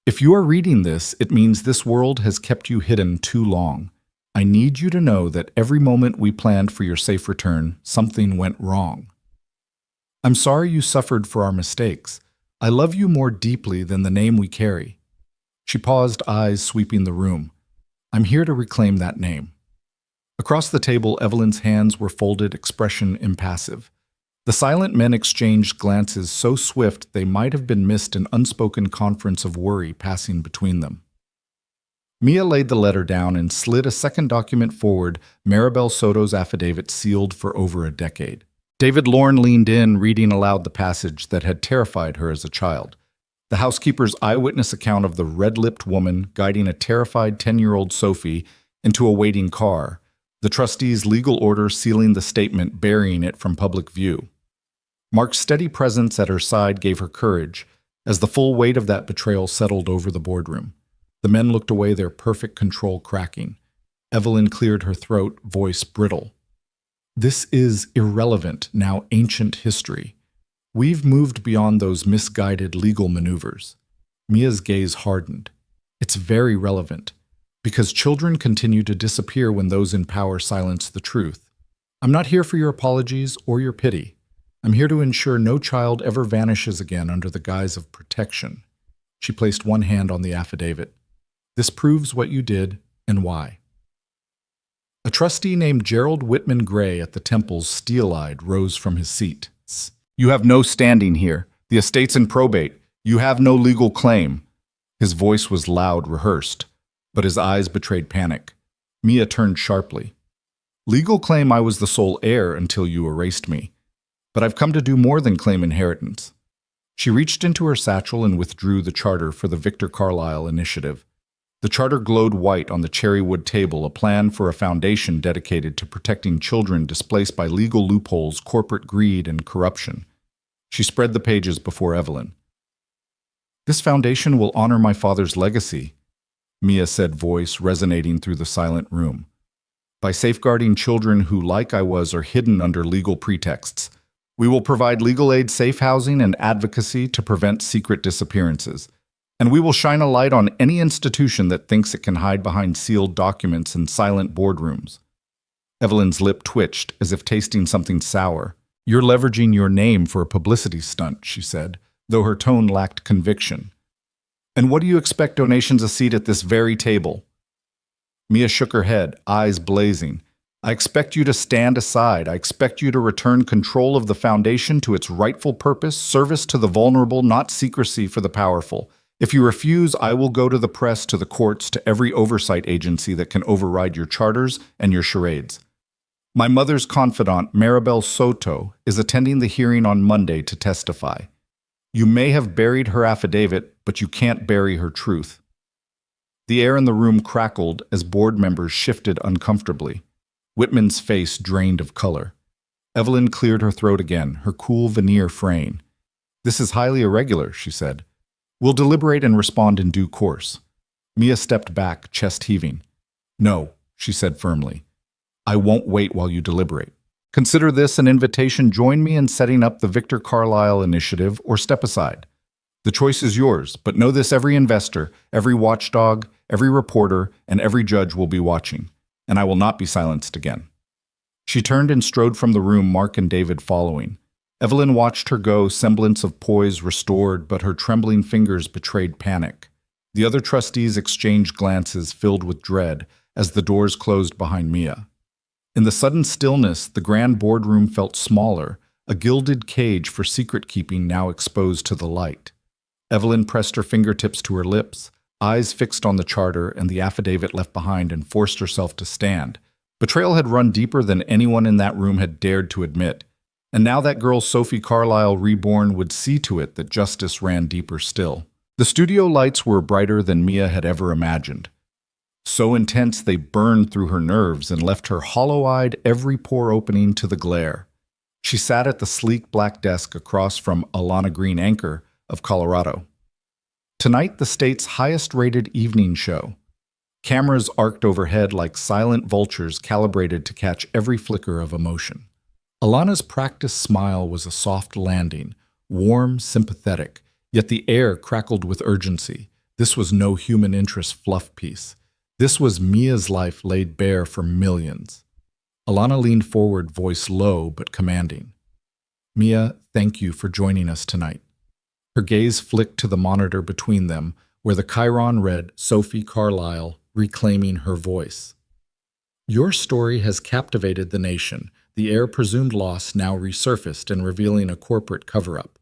"If you are reading this, it means this world has kept you hidden too long. I need you to know that every moment we planned for your safe return, something went wrong. I'm sorry you suffered for our mistakes. I love you more deeply than the name we carry." She paused, eyes sweeping the room. "I'm here to reclaim that name." Across the table, Evelyn's hands were folded, expression impassive. The silent men exchanged glances so swift they might have been missed, an unspoken conference of worry passing between them. Mia laid the letter down and slid a second document forward, Maribel Soto's affidavit sealed for over a decade. David Lorne leaned in, reading aloud the passage that had terrified her as a child. The housekeeper's eyewitness account of the red-lipped woman guiding a terrified 10-year-old Sophie into a waiting car, the trustee's legal order sealing the statement, burying it from public view. Mark's steady presence at her side gave her courage, as the full weight of that betrayal settled over the boardroom. The men looked away, their perfect control cracking. Evelyn cleared her throat, voice brittle. "This is irrelevant, now ancient history. We've moved beyond those misguided legal maneuvers." Mia's gaze hardened. "It's very relevant, because children continue to disappear when those in power silence the truth. I'm not here for your apologies or your pity. I'm here to ensure no child ever vanishes again under the guise of protection." She placed one hand on the affidavit. "This proves what you did and why." A trustee named Gerald Whitman Gray at the Temples, steel-eyed, rose from his seat. "You have no standing here. The estate's in probate. You have no legal claim." His voice was loud, rehearsed, but his eyes betrayed panic. Mia turned sharply. "Legal claim I was the sole heir until you erased me. But I've come to do more than claim inheritance." She reached into her satchel and withdrew the charter for the Victor Carlyle Initiative. The charter glowed white on the cherry wood table, a plan for a foundation dedicated to protecting children displaced by legal loopholes, corporate greed, and corruption. She spread the pages before Evelyn. "This foundation will honor my father's legacy," Mia said, voice resonating through the silent room. "By safeguarding children who, like I was, are hidden under legal pretexts. We will provide legal aid, safe housing, and advocacy to prevent secret disappearances. And we will shine a light on any institution that thinks it can hide behind sealed documents and silent boardrooms." Evelyn's lip twitched, as if tasting something sour. "You're leveraging your name for a publicity stunt," she said, though her tone lacked conviction. "And what do you expect donations a seat at this very table?" Mia shook her head, eyes blazing. "I expect you to stand aside. I expect you to return control of the foundation to its rightful purpose, service to the vulnerable, not secrecy for the powerful. If you refuse, I will go to the press, to the courts, to every oversight agency that can override your charters and your charades. My mother's confidant, Maribel Soto, is attending the hearing on Monday to testify. You may have buried her affidavit, but you can't bury her truth." The air in the room crackled as board members shifted uncomfortably. Whitman's face drained of color. Evelyn cleared her throat again, her cool veneer fraying. "This is highly irregular," she said. "We'll deliberate and respond in due course." Mia stepped back, chest heaving. "No," she said firmly. "I won't wait while you deliberate. Consider this an invitation. Join me in setting up the Victor Carlyle Initiative, or step aside. The choice is yours, but know this: every investor, every watchdog, every reporter, and every judge will be watching. and I will not be silenced again." She turned and strode from the room, Mark and David following. Evelyn watched her go, semblance of poise restored, but her trembling fingers betrayed panic. The other trustees exchanged glances filled with dread as the doors closed behind Mia. In the sudden stillness, the grand boardroom felt smaller, a gilded cage for secret-keeping now exposed to the light. Evelyn pressed her fingertips to her lips, eyes fixed on the charter and the affidavit left behind, and forced herself to stand. Betrayal had run deeper than anyone in that room had dared to admit, and now that girl Sophie Carlyle reborn would see to it that justice ran deeper still. The studio lights were brighter than Mia had ever imagined. So intense they burned through her nerves and left her hollow-eyed, every pore opening to the glare. She sat at the sleek black desk across from Alana Green Anchor of Colorado. Tonight, the state's highest-rated evening show. Cameras arced overhead like silent vultures calibrated to catch every flicker of emotion. Alana's practiced smile was a soft landing, warm, sympathetic, yet the air crackled with urgency. This was no human interest fluff piece. This was Mia's life laid bare for millions. Alana leaned forward, voice low but commanding. "Mia, thank you for joining us tonight." Her gaze flicked to the monitor between them, where the chyron read Sophie Carlyle, reclaiming her voice. "Your story has captivated the nation, the heir presumed lost now resurfaced and revealing a corporate cover-up.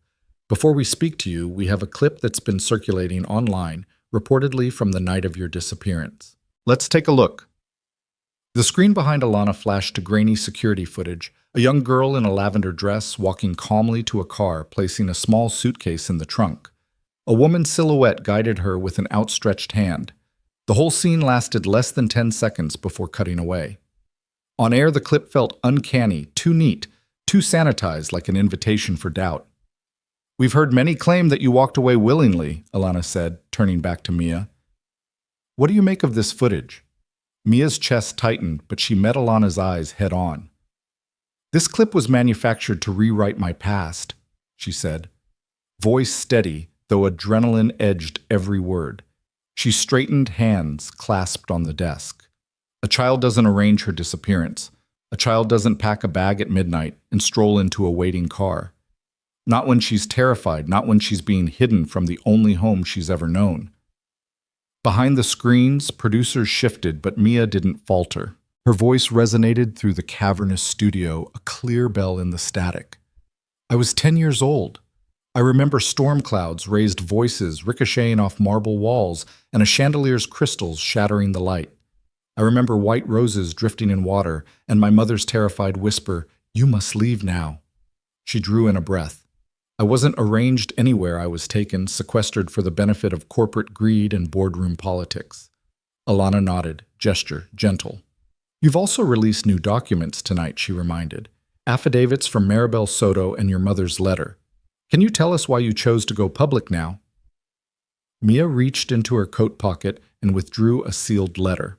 Before we speak to you, we have a clip that's been circulating online, reportedly from the night of your disappearance. Let's take a look." The screen behind Alana flashed to grainy security footage, a young girl in a lavender dress walking calmly to a car, placing a small suitcase in the trunk. A woman's silhouette guided her with an outstretched hand. The whole scene lasted less than 10 seconds before cutting away. On air, the clip felt uncanny, too neat, too sanitized, like an invitation for doubt. "We've heard many claim that you walked away willingly," Alana said, turning back to Mia. "What do you make of this footage?" Mia's chest tightened, but she met Alana's eyes head-on. "This clip was manufactured to rewrite my past," she said. Voice steady, though adrenaline edged every word. She straightened, hands clasped on the desk. A child doesn't arrange her disappearance. A child doesn't pack a bag at midnight and stroll into a waiting car. Not when she's terrified, not when she's being hidden from the only home she's ever known. Behind the screens, producers shifted, but Mia didn't falter. Her voice resonated through the cavernous studio, a clear bell in the static. "I was 10 years old. I remember storm clouds, raised voices ricocheting off marble walls, and a chandelier's crystals shattering the light. I remember white roses drifting in water, and my mother's terrified whisper, 'You must leave now.'" She drew in a breath. "I wasn't arranged anywhere. I was taken, sequestered for the benefit of corporate greed and boardroom politics." Alana nodded, gesture gentle. "You've also released new documents tonight," she reminded. "Affidavits from Maribel Soto and your mother's letter. Can you tell us why you chose to go public now?" Mia reached into her coat pocket and withdrew a sealed letter.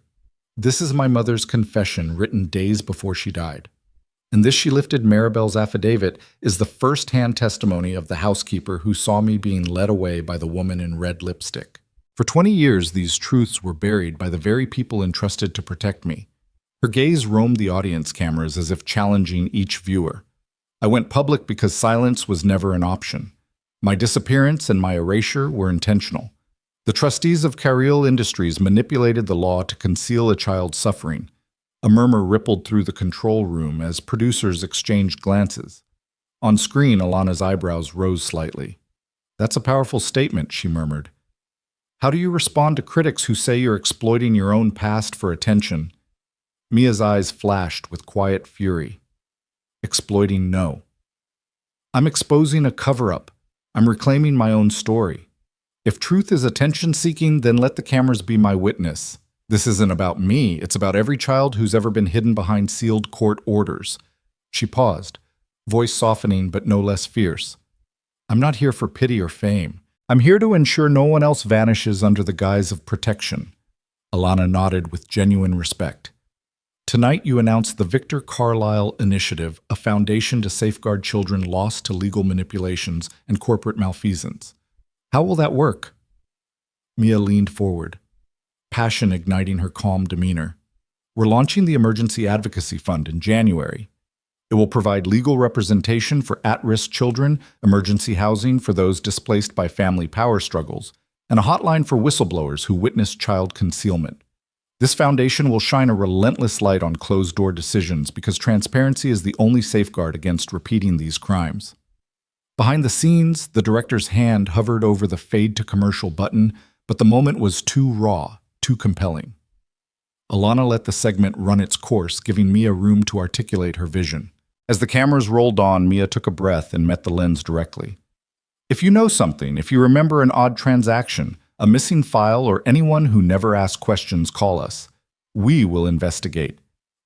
"This is my mother's confession, written days before she died. And this," she lifted Maribel's affidavit, "is the first-hand testimony of the housekeeper who saw me being led away by the woman in red lipstick. For 20 years, these truths were buried by the very people entrusted to protect me." Her gaze roamed the audience cameras as if challenging each viewer. "I went public because silence was never an option. My disappearance and my erasure were intentional. The trustees of Carril Industries manipulated the law to conceal a child's suffering." A murmur rippled through the control room as producers exchanged glances. On screen, Alana's eyebrows rose slightly. "That's a powerful statement," she murmured. "How do you respond to critics who say you're exploiting your own past for attention?" Mia's eyes flashed with quiet fury. "Exploiting, no. I'm exposing a cover-up. I'm reclaiming my own story. If truth is attention-seeking, then let the cameras be my witness. This isn't about me, it's about every child who's ever been hidden behind sealed court orders." She paused, voice softening but no less fierce. "I'm not here for pity or fame. I'm here to ensure no one else vanishes under the guise of protection." Alana nodded with genuine respect. "Tonight you announced the Victor Carlyle Initiative, a foundation to safeguard children lost to legal manipulations and corporate malfeasance. How will that work?" Mia leaned forward, passion igniting her calm demeanor. We're launching the Emergency Advocacy Fund in January. It will provide legal representation for at-risk children, emergency housing for those displaced by family power struggles, and a hotline for whistleblowers who witness child concealment. This foundation will shine a relentless light on closed-door decisions because transparency is the only safeguard against repeating these crimes. Behind the scenes, the director's hand hovered over the fade-to-commercial button, but the moment was too raw, too compelling. Alana let the segment run its course, giving Mia room to articulate her vision. As the cameras rolled on, Mia took a breath and met the lens directly. If you know something, if you remember an odd transaction, a missing file, or anyone who never asked questions, call us. We will investigate.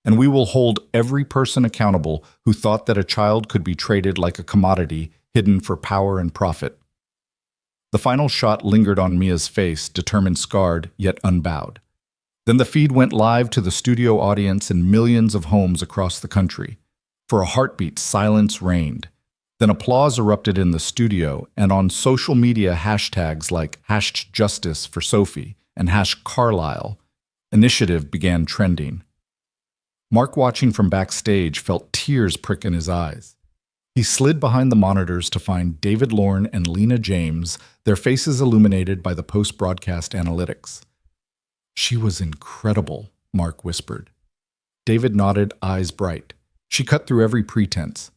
And we will hold every person accountable who thought that a child could be traded like a commodity, hidden for power and profit. The final shot lingered on Mia's face, determined, scarred, yet unbowed. Then the feed went live to the studio audience in millions of homes across the country. For a heartbeat, silence reigned. Then applause erupted in the studio, and on social media hashtags like #JusticeForSophie and #Carlisle, initiative began trending. Mark, watching from backstage, felt tears prick in his eyes. He slid behind the monitors to find David Lorne and Lena James, their faces illuminated by the post-broadcast analytics. "She was incredible," Mark whispered. David nodded, eyes bright. She cut through every pretense.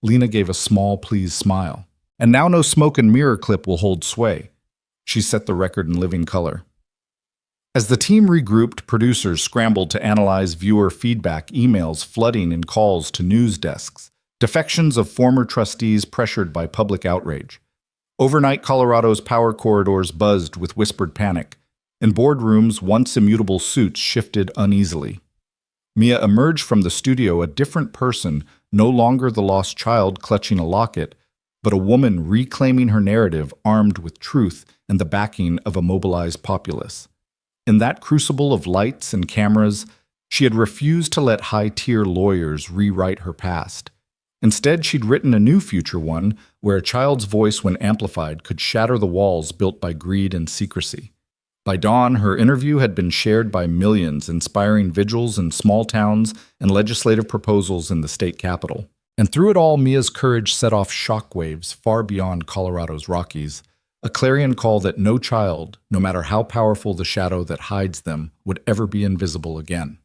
Lena gave a small, pleased smile. "And now no smoke and mirror clip will hold sway." She set the record in living color. As the team regrouped, producers scrambled to analyze viewer feedback, emails flooding in calls to news desks, defections of former trustees pressured by public outrage. Overnight, Colorado's power corridors buzzed with whispered panic. In boardrooms, once immutable suits shifted uneasily. Mia emerged from the studio a different person, no longer the lost child clutching a locket, but a woman reclaiming her narrative, armed with truth and the backing of a mobilized populace. In that crucible of lights and cameras, she had refused to let high-tier lawyers rewrite her past. Instead, she'd written a new future one where a child's voice, when amplified, could shatter the walls built by greed and secrecy. By dawn, her interview had been shared by millions, inspiring vigils in small towns and legislative proposals in the state capitol. And through it all, Mia's courage set off shockwaves far beyond Colorado's Rockies, a clarion call that no child, no matter how powerful the shadow that hides them, would ever be invisible again.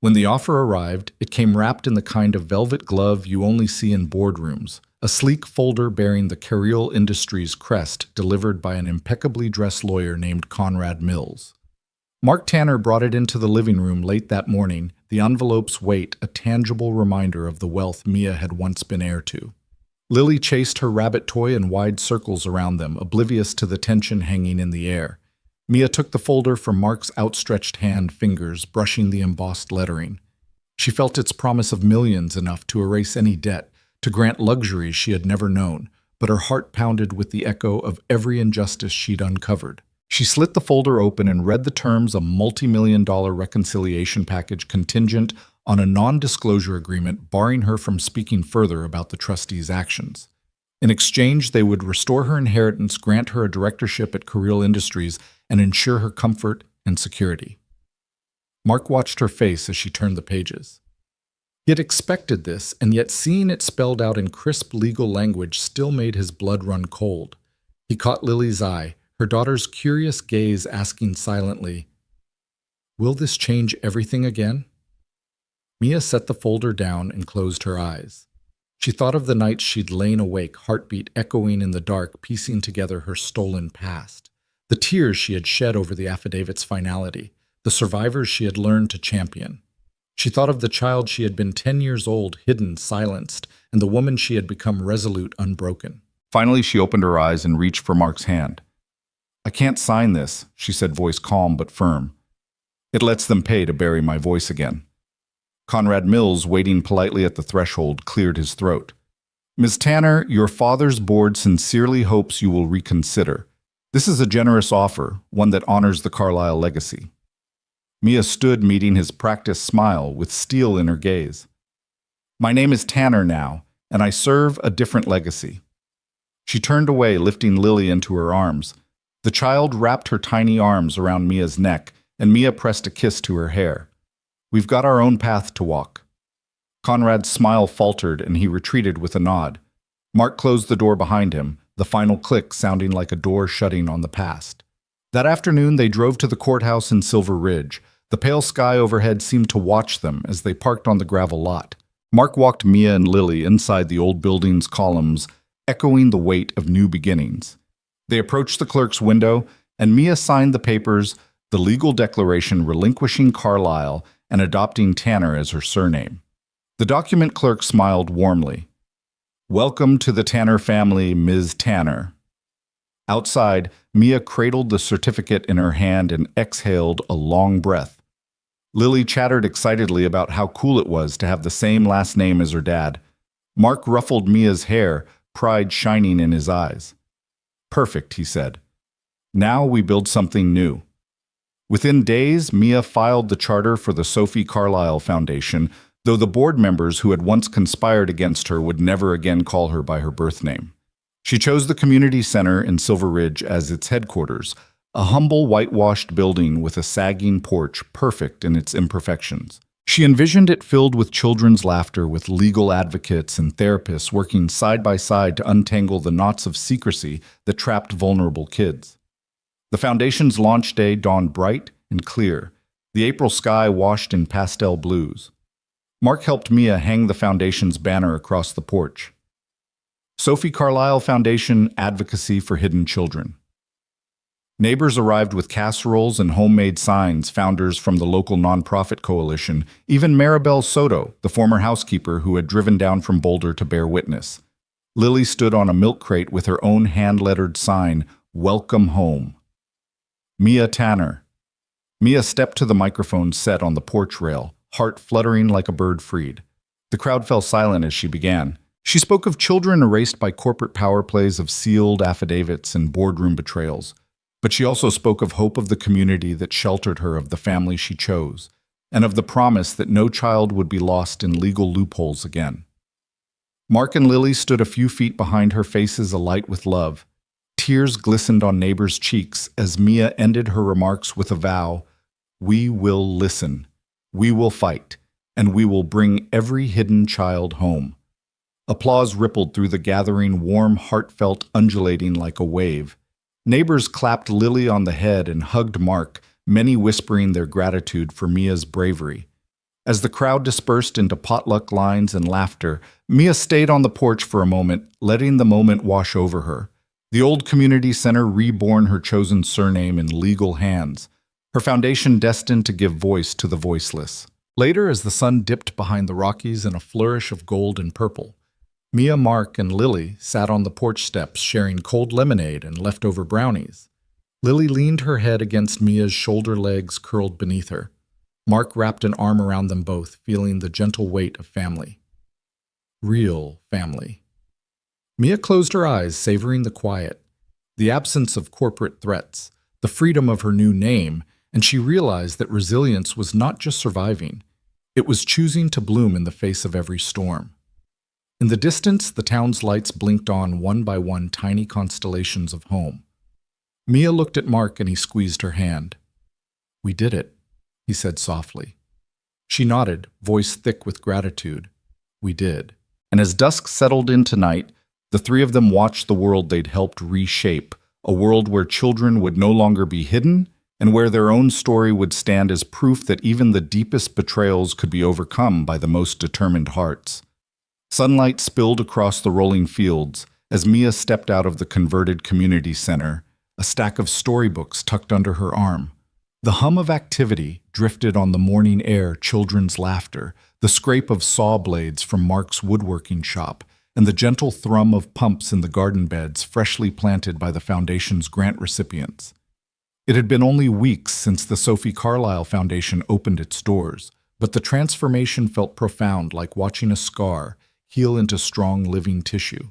When the offer arrived, it came wrapped in the kind of velvet glove you only see in boardrooms, a sleek folder bearing the Carriol Industries crest delivered by an impeccably dressed lawyer named Conrad Mills. Mark Tanner brought it into the living room late that morning, the envelope's weight a tangible reminder of the wealth Mia had once been heir to. Lily chased her rabbit toy in wide circles around them, oblivious to the tension hanging in the air. Mia took the folder from Mark's outstretched hand, fingers brushing the embossed lettering. She felt its promise of millions, enough to erase any debt, to grant luxuries she had never known, but her heart pounded with the echo of every injustice she'd uncovered. She slit the folder open and read the terms of a multi-million-dollar reconciliation package contingent on a non-disclosure agreement barring her from speaking further about the trustees' actions. In exchange, they would restore her inheritance, grant her a directorship at Carriol Industries, and ensure her comfort and security. Mark watched her face as she turned the pages. He had expected this, and yet seeing it spelled out in crisp legal language still made his blood run cold. He caught Lily's eye, her daughter's curious gaze asking silently, "Will this change everything again?" Mia set the folder down and closed her eyes. She thought of the nights she'd lain awake, heartbeat echoing in the dark, piecing together her stolen past. The tears she had shed over the affidavit's finality, the survivors she had learned to champion. She thought of the child she had been 10 years old, hidden, silenced, and the woman she had become, resolute, unbroken. Finally, she opened her eyes and reached for Mark's hand. "I can't sign this," she said, voice calm but firm. "It lets them pay to bury my voice again." Conrad Mills, waiting politely at the threshold, cleared his throat. "Ms. Tanner, your father's board sincerely hopes you will reconsider. This is a generous offer, one that honors the Carlisle legacy." Mia stood, meeting his practiced smile with steel in her gaze. "My name is Tanner now, and I serve a different legacy." She turned away, lifting Lily into her arms. The child wrapped her tiny arms around Mia's neck, and Mia pressed a kiss to her hair. We've got our own path to walk." Conrad's smile faltered and he retreated with a nod. Mark closed the door behind him, the final click sounding like a door shutting on the past. That afternoon, they drove to the courthouse in Silver Ridge. The pale sky overhead seemed to watch them as they parked on the gravel lot. Mark walked Mia and Lily inside the old building's columns, echoing the weight of new beginnings. They approached the clerk's window, and Mia signed the papers, the legal declaration relinquishing Carlisle and adopting Tanner as her surname. The document clerk smiled warmly. "Welcome to the Tanner family, Ms. Tanner." Outside, Mia cradled the certificate in her hand and exhaled a long breath. Lily chattered excitedly about how cool it was to have the same last name as her dad. Mark ruffled Mia's hair, pride shining in his eyes. "Perfect," he said. "Now we build something new." Within days, Mia filed the charter for the Sophie Carlisle Foundation, though the board members who had once conspired against her would never again call her by her birth name. She chose the community center in Silver Ridge as its headquarters, a humble whitewashed building with a sagging porch perfect in its imperfections. She envisioned it filled with children's laughter, with legal advocates and therapists working side by side to untangle the knots of secrecy that trapped vulnerable kids. The foundation's launch day dawned bright and clear, the April sky washed in pastel blues. Mark helped Mia hang the foundation's banner across the porch. Sophie Carlisle Foundation Advocacy for Hidden Children. Neighbors arrived with casseroles and homemade signs, founders from the local nonprofit coalition, even Maribel Soto, the former housekeeper who had driven down from Boulder to bear witness. Lily stood on a milk crate with her own hand-lettered sign, "Welcome Home." Mia Tanner. Mia stepped to the microphone set on the porch rail, heart fluttering like a bird freed. The crowd fell silent as she began. She spoke of children erased by corporate power plays, of sealed affidavits and boardroom betrayals. But she also spoke of hope of the community that sheltered her, of the family she chose, and of the promise that no child would be lost in legal loopholes again. Mark and Lily stood a few feet behind her, faces alight with love. Tears glistened on neighbors' cheeks as Mia ended her remarks with a vow: "We will listen. We will fight, and we will bring every hidden child home." Applause rippled through the gathering, warm, heartfelt, undulating like a wave. Neighbors clapped Lily on the head and hugged Mark, many whispering their gratitude for Mia's bravery. As the crowd dispersed into potluck lines and laughter, Mia stayed on the porch for a moment, letting the moment wash over her. The old community center reborn, her chosen surname in legal hands, her foundation destined to give voice to the voiceless. Later, as the sun dipped behind the Rockies in a flourish of gold and purple, Mia, Mark, and Lily sat on the porch steps sharing cold lemonade and leftover brownies. Lily leaned her head against Mia's shoulder, legs curled beneath her. Mark wrapped an arm around them both, feeling the gentle weight of family. Real family. Mia closed her eyes, savoring the quiet, the absence of corporate threats, the freedom of her new name, and she realized that resilience was not just surviving. It was choosing to bloom in the face of every storm. In the distance, the town's lights blinked on one by one, tiny constellations of home. Mia looked at Mark and he squeezed her hand. "We did it," he said softly. She nodded, voice thick with gratitude. "We did." And as dusk settled into night, the three of them watched the world they'd helped reshape, a world where children would no longer be hidden, and where their own story would stand as proof that even the deepest betrayals could be overcome by the most determined hearts. Sunlight spilled across the rolling fields as Mia stepped out of the converted community center, a stack of storybooks tucked under her arm. The hum of activity drifted on the morning air, children's laughter, the scrape of saw blades from Mark's woodworking shop, and the gentle thrum of pumps in the garden beds freshly planted by the foundation's grant recipients. It had been only weeks since the Sophie Carlisle Foundation opened its doors, but the transformation felt profound, like watching a scar heal into strong living tissue.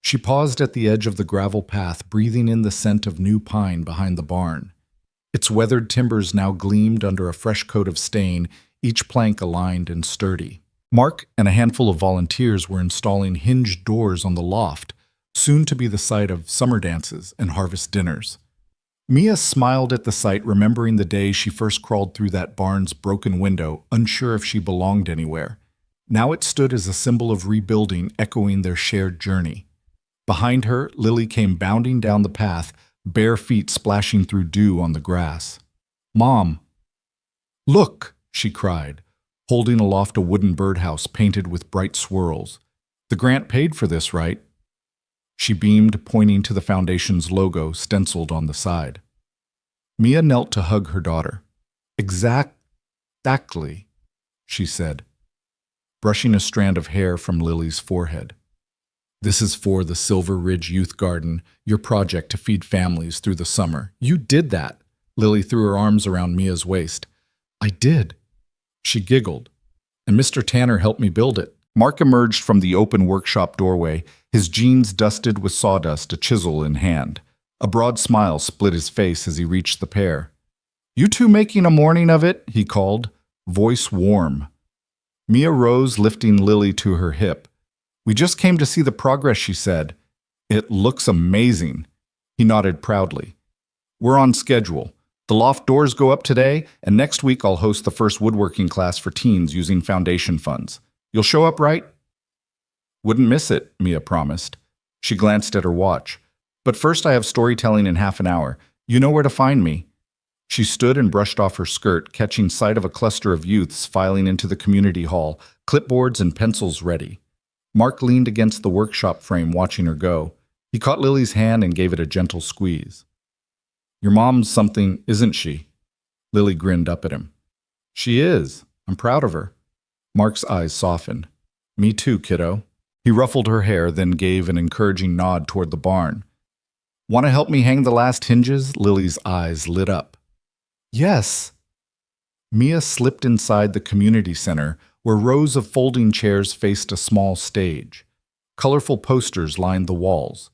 She paused at the edge of the gravel path, breathing in the scent of new pine behind the barn. Its weathered timbers now gleamed under a fresh coat of stain, each plank aligned and sturdy. Mark and a handful of volunteers were installing hinged doors on the loft, soon to be the site of summer dances and harvest dinners. Mia smiled at the sight, remembering the day she first crawled through that barn's broken window, unsure if she belonged anywhere. Now it stood as a symbol of rebuilding, echoing their shared journey. Behind her, Lily came bounding down the path, bare feet splashing through dew on the grass. "Mom!" "Look!" she cried, holding aloft a wooden birdhouse painted with bright swirls. "The grant paid for this, right?" She beamed, pointing to the foundation's logo stenciled on the side. Mia knelt to hug her daughter. Exactly, she said, brushing a strand of hair from Lily's forehead. "This is for the Silver Ridge Youth Garden, your project to feed families through the summer. You did that." Lily threw her arms around Mia's waist. "I did." She giggled. "And Mr. Tanner helped me build it." Mark emerged from the open workshop doorway, his jeans dusted with sawdust, a chisel in hand. A broad smile split his face as he reached the pair. "You two making a morning of it?" he called, voice warm. Mia rose, lifting Lily to her hip. "We just came to see the progress," she said. "It looks amazing." He nodded proudly. "We're on schedule. The loft doors go up today, and next week I'll host the first woodworking class for teens using foundation funds. You'll show up, right?" "Wouldn't miss it," Mia promised. She glanced at her watch. "But first I have storytelling in half an hour. You know where to find me." She stood and brushed off her skirt, catching sight of a cluster of youths filing into the community hall, clipboards and pencils ready. Mark leaned against the workshop frame, watching her go. He caught Lily's hand and gave it a gentle squeeze. "Your mom's something, isn't she?" Lily grinned up at him. "She is. I'm proud of her." Mark's eyes softened. "Me too, kiddo." He ruffled her hair, then gave an encouraging nod toward the barn. "Want to help me hang the last hinges?" Lily's eyes lit up. "Yes." Mia slipped inside the community center, where rows of folding chairs faced a small stage. Colorful posters lined the walls.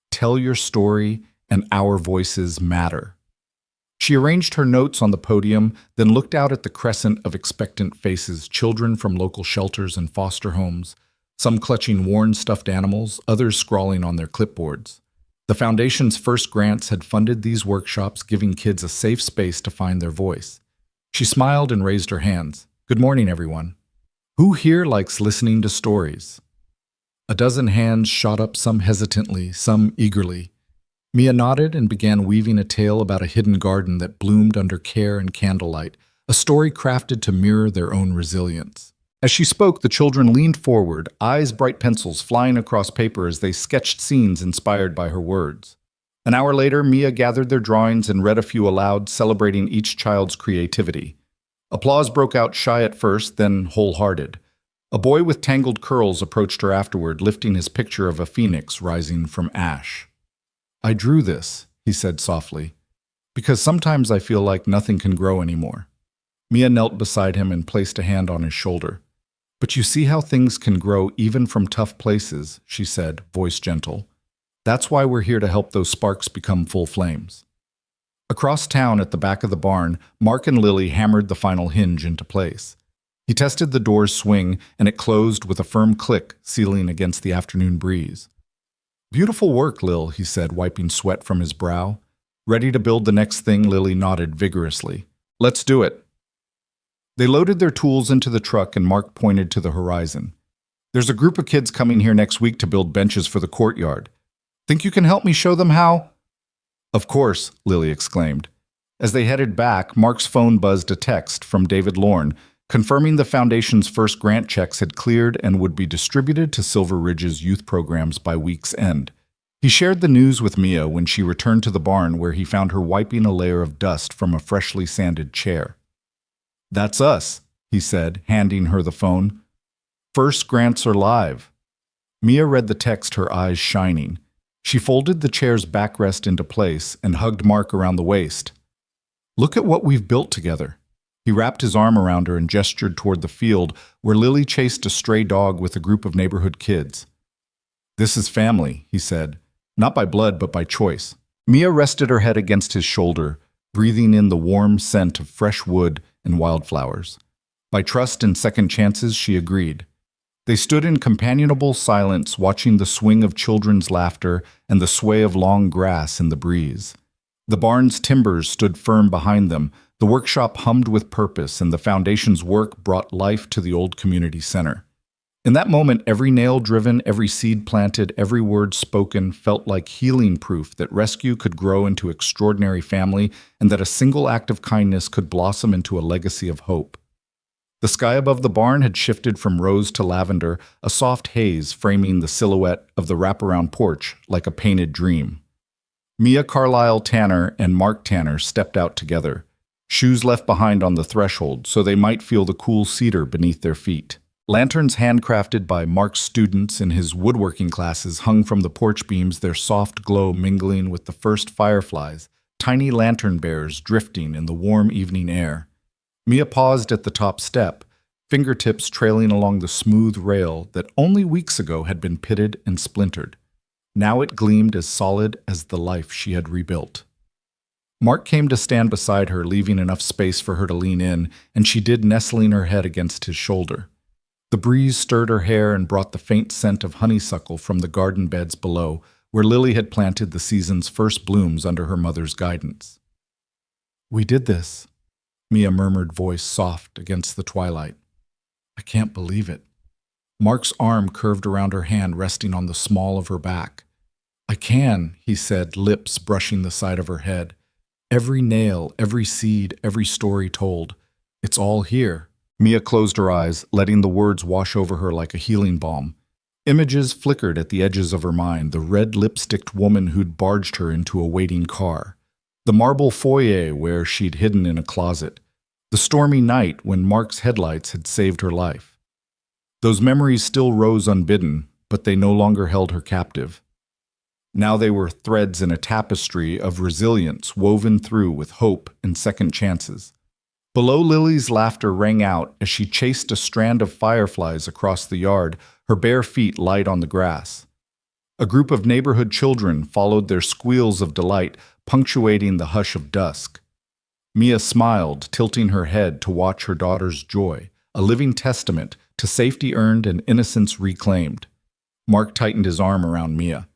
"Tell your story, and our voices matter." She arranged her notes on the podium, then looked out at the crescent of expectant faces, children from local shelters and foster homes, some clutching worn stuffed animals, others scrawling on their clipboards. The Foundation's first grants had funded these workshops, giving kids a safe space to find their voice. She smiled and raised her hands. "Good morning, everyone. Who here likes listening to stories?" A dozen hands shot up, some hesitantly, some eagerly. Mia nodded and began weaving a tale about a hidden garden that bloomed under care and candlelight, a story crafted to mirror their own resilience. As she spoke, the children leaned forward, eyes bright pencils flying across paper as they sketched scenes inspired by her words. An hour later, Mia gathered their drawings and read a few aloud, celebrating each child's creativity. Applause broke out, shy at first, then wholehearted. A boy with tangled curls approached her afterward, lifting his picture of a phoenix rising from ash. "I drew this," he said softly, "because sometimes I feel like nothing can grow anymore." Mia knelt beside him and placed a hand on his shoulder. "But you see how things can grow even from tough places," she said, voice gentle. "That's why we're here to help those sparks become full flames." Across town at the back of the barn, Mark and Lily hammered the final hinge into place. He tested the door's swing, and it closed with a firm click, sealing against the afternoon breeze. "Beautiful work, Lil," he said, wiping sweat from his brow. "Ready to build the next thing?" Lily nodded vigorously. "Let's do it." They loaded their tools into the truck and Mark pointed to the horizon. "There's a group of kids coming here next week to build benches for the courtyard. Think you can help me show them how?" "Of course," Lily exclaimed. As they headed back, Mark's phone buzzed a text from David Lorne, confirming the Foundation's first grant checks had cleared and would be distributed to Silver Ridge's youth programs by week's end. He shared the news with Mia when she returned to the barn, where he found her wiping a layer of dust from a freshly sanded chair. "That's us," he said, handing her the phone. "First grants are live." Mia read the text, her eyes shining. She folded the chair's backrest into place and hugged Mark around the waist. "Look at what we've built together." He wrapped his arm around her and gestured toward the field where Lily chased a stray dog with a group of neighborhood kids. "This is family," he said, "not by blood but by choice." Mia rested her head against his shoulder, breathing in the warm scent of fresh wood and wildflowers. By trust and second chances, she agreed. They stood in companionable silence, watching the swing of children's laughter and the sway of long grass in the breeze. The barn's timbers stood firm behind them, the workshop hummed with purpose, and the foundation's work brought life to the old community center. In that moment, every nail driven, every seed planted, every word spoken felt like healing proof that rescue could grow into extraordinary family and that a single act of kindness could blossom into a legacy of hope. The sky above the barn had shifted from rose to lavender, a soft haze framing the silhouette of the wraparound porch like a painted dream. Mia Carlisle Tanner and Mark Tanner stepped out together, shoes left behind on the threshold so they might feel the cool cedar beneath their feet. Lanterns handcrafted by Mark's students in his woodworking classes hung from the porch beams, their soft glow mingling with the first fireflies, tiny lantern bearers drifting in the warm evening air. Mia paused at the top step, fingertips trailing along the smooth rail that only weeks ago had been pitted and splintered. Now it gleamed as solid as the life she had rebuilt. Mark came to stand beside her, leaving enough space for her to lean in, and she did, nestling her head against his shoulder. The breeze stirred her hair and brought the faint scent of honeysuckle from the garden beds below, where Lily had planted the season's first blooms under her mother's guidance. "We did this," Mia murmured, voice soft against the twilight. "I can't believe it." Mark's arm curved around her hand, resting on the small of her back. "I can," he said, lips brushing the side of her head. "Every nail, every seed, every story told. It's all here." Mia closed her eyes, letting the words wash over her like a healing balm. Images flickered at the edges of her mind, the red lipsticked woman who'd barged her into a waiting car, the marble foyer where she'd hidden in a closet, the stormy night when Mark's headlights had saved her life. Those memories still rose unbidden, but they no longer held her captive. Now they were threads in a tapestry of resilience woven through with hope and second chances. Below, Lily's laughter rang out as she chased a strand of fireflies across the yard, her bare feet light on the grass. A group of neighborhood children followed their squeals of delight, punctuating the hush of dusk. Mia smiled, tilting her head to watch her daughter's joy, a living testament to safety earned and innocence reclaimed. Mark tightened his arm around Mia.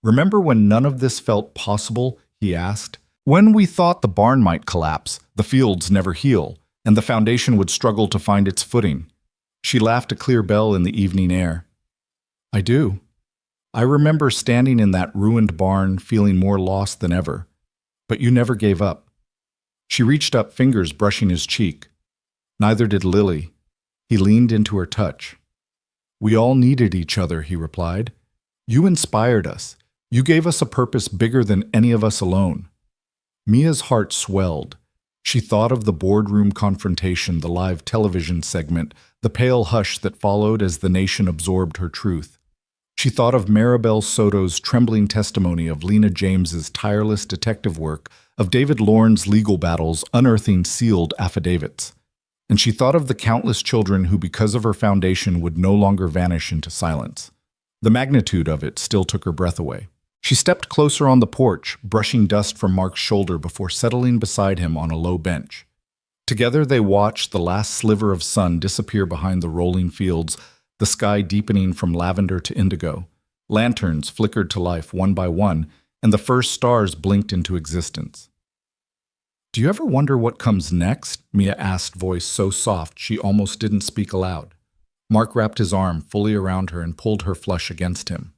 "Remember when none of this felt possible?" he asked. "When we thought the barn might collapse, the fields never heal, and the foundation would struggle to find its footing." She laughed a clear bell in the evening air. "I do. I remember standing in that ruined barn, feeling more lost than ever. But you never gave up." She reached up, fingers brushing his cheek. Neither did Lily. He leaned into her touch. "We all needed each other," he replied. "You inspired us. You gave us a purpose bigger than any of us alone." Mia's heart swelled. She thought of the boardroom confrontation, the live television segment, the pale hush that followed as the nation absorbed her truth. She thought of Maribel Soto's trembling testimony, of Lena James's tireless detective work, of David Lorne's legal battles unearthing sealed affidavits. And she thought of the countless children who, because of her foundation, would no longer vanish into silence. The magnitude of it still took her breath away. She stepped closer on the porch, brushing dust from Mark's shoulder before settling beside him on a low bench. Together they watched the last sliver of sun disappear behind the rolling fields, the sky deepening from lavender to indigo. Lanterns flickered to life one by one, and the first stars blinked into existence. "Do you ever wonder what comes next?" Mia asked, voice so soft she almost didn't speak aloud. Mark wrapped his arm fully around her and pulled her flush against him.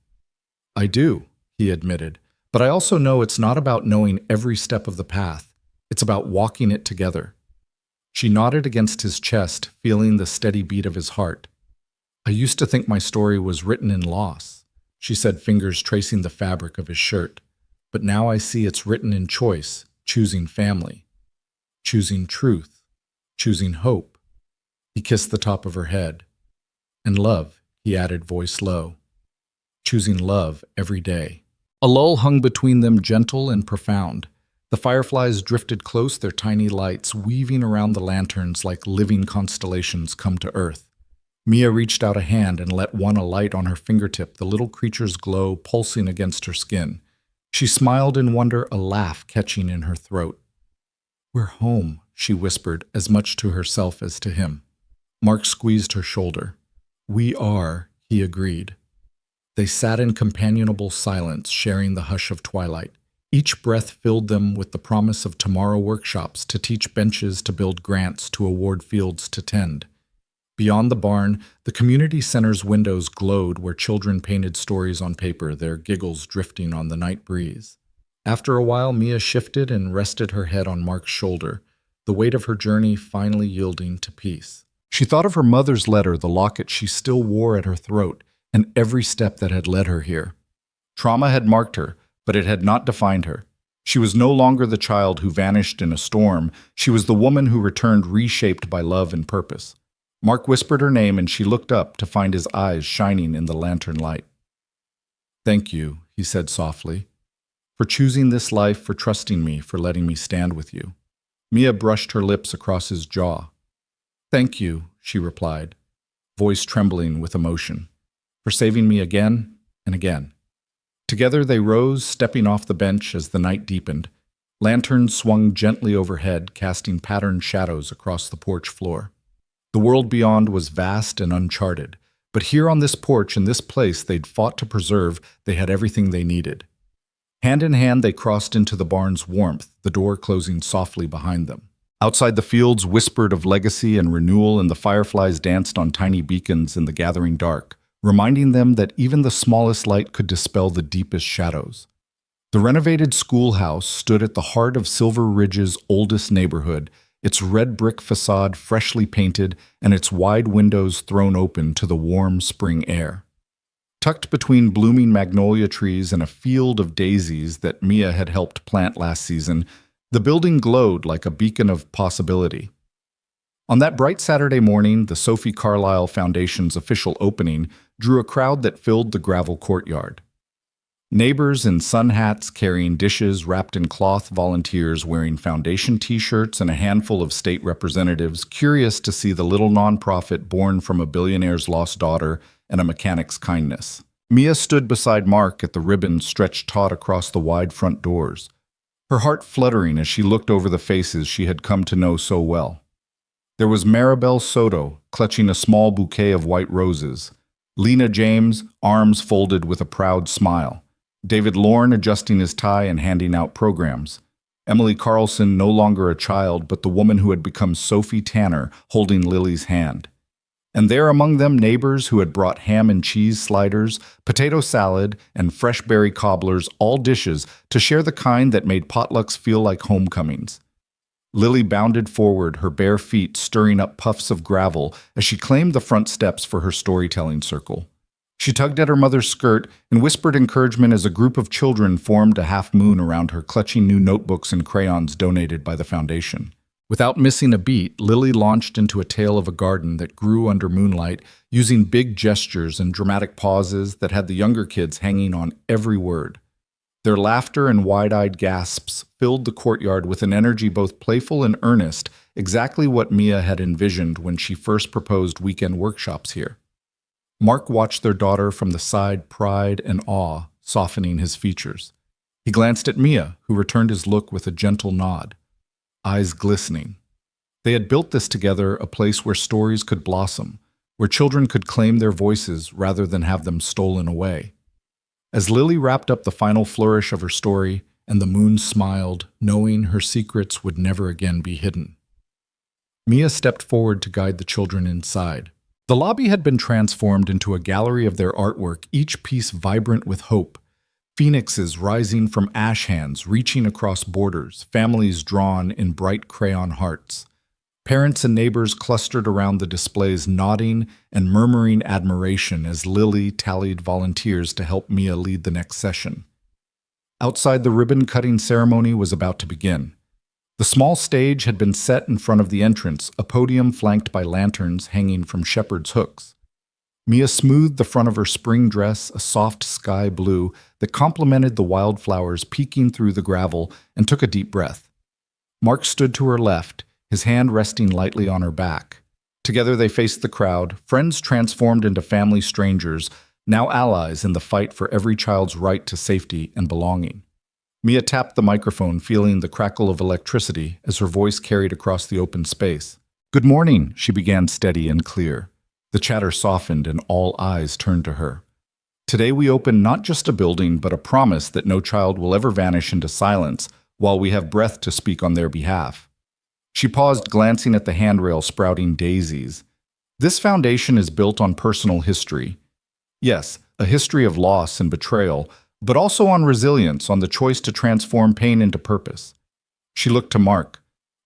"I do," he admitted, "but I also know it's not about knowing every step of the path. It's about walking it together." She nodded against his chest, feeling the steady beat of his heart. "I used to think my story was written in loss," she said, fingers tracing the fabric of his shirt. "But now I see it's written in choice, choosing family, choosing truth, choosing hope." He kissed the top of her head. "And love," he added, voice low. "Choosing love every day." A lull hung between them, gentle and profound. The fireflies drifted close, their tiny lights weaving around the lanterns like living constellations come to earth. Mia reached out a hand and let one alight on her fingertip, the little creature's glow pulsing against her skin. She smiled in wonder, a laugh catching in her throat. "We're home," she whispered, as much to herself as to him. Mark squeezed her shoulder. "We are," he agreed. They sat in companionable silence, sharing the hush of twilight. Each breath filled them with the promise of tomorrow workshops to teach benches to build grants to award fields to tend. Beyond the barn, the community center's windows glowed where children painted stories on paper, their giggles drifting on the night breeze. After a while, Mia shifted and rested her head on Mark's shoulder, the weight of her journey finally yielding to peace. She thought of her mother's letter, the locket she still wore at her throat, and every step that had led her here. Trauma had marked her, but it had not defined her. She was no longer the child who vanished in a storm. She was the woman who returned reshaped by love and purpose. Mark whispered her name, and she looked up to find his eyes shining in the lantern light. "Thank you," he said softly, "for choosing this life, for trusting me, for letting me stand with you." Mia brushed her lips across his jaw. "Thank you," she replied, voice trembling with emotion, "for saving me again and again." Together they rose, stepping off the bench as the night deepened. Lanterns swung gently overhead, casting patterned shadows across the porch floor. The world beyond was vast and uncharted, but here on this porch, in this place they'd fought to preserve, they had everything they needed. Hand in hand they crossed into the barn's warmth, the door closing softly behind them. Outside the fields whispered of legacy and renewal, and the fireflies danced on tiny beacons in the gathering dark, reminding them that even the smallest light could dispel the deepest shadows. The renovated schoolhouse stood at the heart of Silver Ridge's oldest neighborhood, its red brick facade freshly painted and its wide windows thrown open to the warm spring air. Tucked between blooming magnolia trees and a field of daisies that Mia had helped plant last season, the building glowed like a beacon of possibility. On that bright Saturday morning, the Sophie Carlyle Foundation's official opening drew a crowd that filled the gravel courtyard. Neighbors in sun hats carrying dishes wrapped in cloth, volunteers wearing foundation t-shirts, and a handful of state representatives curious to see the little nonprofit born from a billionaire's lost daughter and a mechanic's kindness. Mia stood beside Mark at the ribbon stretched taut across the wide front doors, her heart fluttering as she looked over the faces she had come to know so well. There was Maribel Soto, clutching a small bouquet of white roses, Lena James, arms folded with a proud smile, David Lorne adjusting his tie and handing out programs, Emily Carlson, no longer a child, but the woman who had become Sophie Tanner, holding Lily's hand. And there among them neighbors who had brought ham and cheese sliders, potato salad, and fresh berry cobblers, all dishes to share, the kind that made potlucks feel like homecomings. Lily bounded forward, her bare feet stirring up puffs of gravel as she claimed the front steps for her storytelling circle. She tugged at her mother's skirt and whispered encouragement as a group of children formed a half moon around her, clutching new notebooks and crayons donated by the foundation. Without missing a beat, Lily launched into a tale of a garden that grew under moonlight, using big gestures and dramatic pauses that had the younger kids hanging on every word. Their laughter and wide-eyed gasps filled the courtyard with an energy both playful and earnest, exactly what Mia had envisioned when she first proposed weekend workshops here. Mark watched their daughter from the side, pride and awe softening his features. He glanced at Mia, who returned his look with a gentle nod, eyes glistening. They had built this together, a place where stories could blossom, where children could claim their voices rather than have them stolen away. As Lily wrapped up the final flourish of her story, and the moon smiled, knowing her secrets would never again be hidden, Mia stepped forward to guide the children inside. The lobby had been transformed into a gallery of their artwork, each piece vibrant with hope. Phoenixes rising from ash hands, reaching across borders, families drawn in bright crayon hearts. Parents and neighbors clustered around the displays, nodding and murmuring admiration as Lily tallied volunteers to help Mia lead the next session. Outside, the ribbon-cutting ceremony was about to begin. The small stage had been set in front of the entrance, a podium flanked by lanterns hanging from shepherd's hooks. Mia smoothed the front of her spring dress, a soft sky blue that complemented the wildflowers peeking through the gravel, and took a deep breath. Mark stood to her left, his hand resting lightly on her back. Together they faced the crowd, friends transformed into family strangers, now allies in the fight for every child's right to safety and belonging. Mia tapped the microphone, feeling the crackle of electricity as her voice carried across the open space. "Good morning," she began, steady and clear. The chatter softened and all eyes turned to her. Today we open not just a building, but a promise that no child will ever vanish into silence while we have breath to speak on their behalf. She paused, glancing at the handrail sprouting daisies. This foundation is built on personal history. Yes, a history of loss and betrayal, but also on resilience, on the choice to transform pain into purpose. She looked to Mark.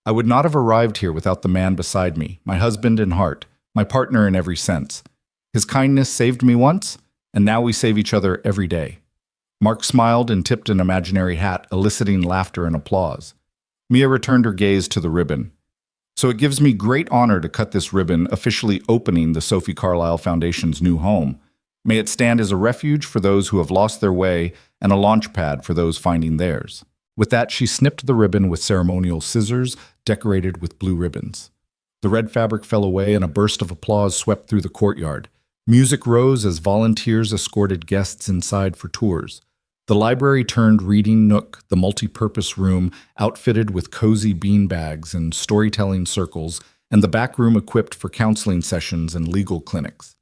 I would not have arrived here without the man beside me, my husband in heart, my partner in every sense. His kindness saved me once, and now we save each other every day. Mark smiled and tipped an imaginary hat, eliciting laughter and applause. Mia returned her gaze to the ribbon. So it gives me great honor to cut this ribbon, officially opening the Sophie Carlyle Foundation's new home. May it stand as a refuge for those who have lost their way and a launch pad for those finding theirs. With that, she snipped the ribbon with ceremonial scissors decorated with blue ribbons. The red fabric fell away and a burst of applause swept through the courtyard. Music rose as volunteers escorted guests inside for tours. The library turned reading nook, the multi-purpose room outfitted with cozy beanbags and storytelling circles, and the back room equipped for counseling sessions and legal clinics.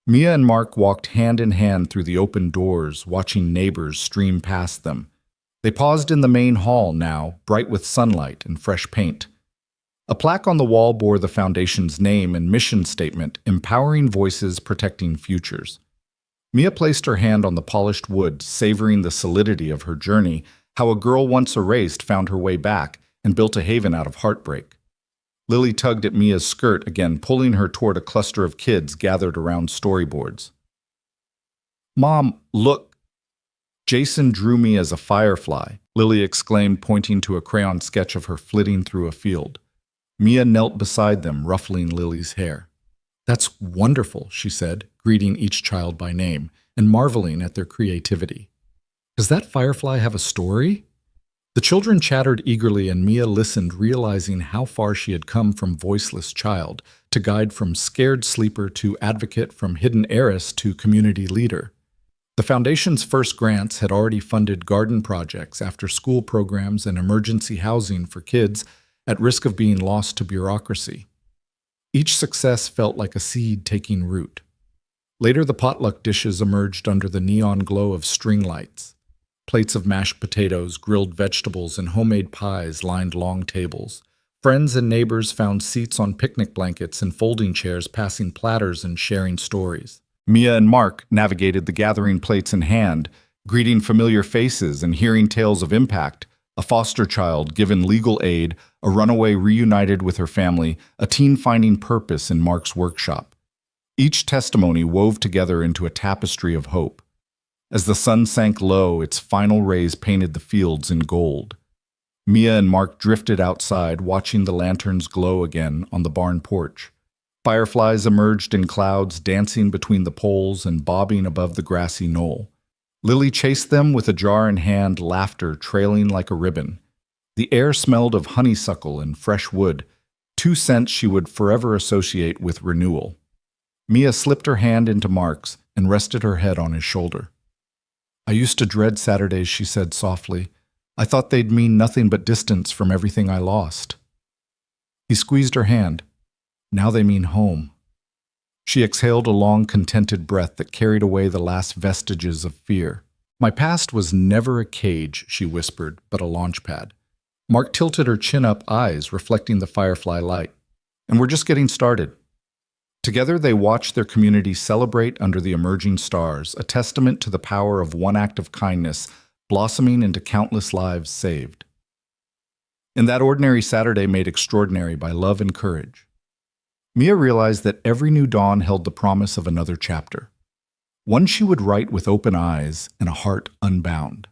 Mia and Mark walked hand in hand through the open doors, watching neighbors stream past them. They paused in the main hall now, bright with sunlight and fresh paint. A plaque on the wall bore the foundation's name and mission statement, empowering voices, protecting futures. Mia placed her hand on the polished wood, savoring the solidity of her journey, how a girl once erased found her way back and built a haven out of heartbreak. Lily tugged at Mia's skirt again, pulling her toward a cluster of kids gathered around storyboards. "Mom, look!" "Jason drew me as a firefly," Lily exclaimed, pointing to a crayon sketch of her flitting through a field. Mia knelt beside them, ruffling Lily's hair. "That's wonderful," she said, greeting each child by name and marveling at their creativity. "Does that firefly have a story?" The children chattered eagerly, and Mia listened, realizing how far she had come from voiceless child to guide, from scared sleeper to advocate, from hidden heiress to community leader. The foundation's first grants had already funded garden projects, after-school programs, and emergency housing for kids at risk of being lost to bureaucracy. Each success felt like a seed taking root. Later, the potluck dishes emerged under the neon glow of string lights. Plates of mashed potatoes, grilled vegetables, and homemade pies lined long tables. Friends and neighbors found seats on picnic blankets and folding chairs, passing platters and sharing stories. Mia and Mark navigated the gathering, plates in hand, greeting familiar faces and hearing tales of impact. A foster child given legal aid, a runaway reunited with her family, a teen finding purpose in Mark's workshop. Each testimony wove together into a tapestry of hope. As the sun sank low, its final rays painted the fields in gold. Mia and Mark drifted outside, watching the lanterns glow again on the barn porch. Fireflies emerged in clouds, dancing between the poles and bobbing above the grassy knoll. Lily chased them with a jar in hand, laughter trailing like a ribbon. The air smelled of honeysuckle and fresh wood, two scents she would forever associate with renewal. Mia slipped her hand into Mark's and rested her head on his shoulder. "I used to dread Saturdays," she said softly. "I thought they'd mean nothing but distance from everything I lost." He squeezed her hand. "Now they mean home." She exhaled a long, contented breath that carried away the last vestiges of fear. "My past was never a cage," she whispered, "but a launch pad." Mark tilted her chin-up eyes, reflecting the firefly light. "And we're just getting started." Together they watched their community celebrate under the emerging stars, a testament to the power of one act of kindness blossoming into countless lives saved. And that ordinary Saturday made extraordinary by love and courage. Mia realized that every new dawn held the promise of another chapter, one she would write with open eyes and a heart unbound.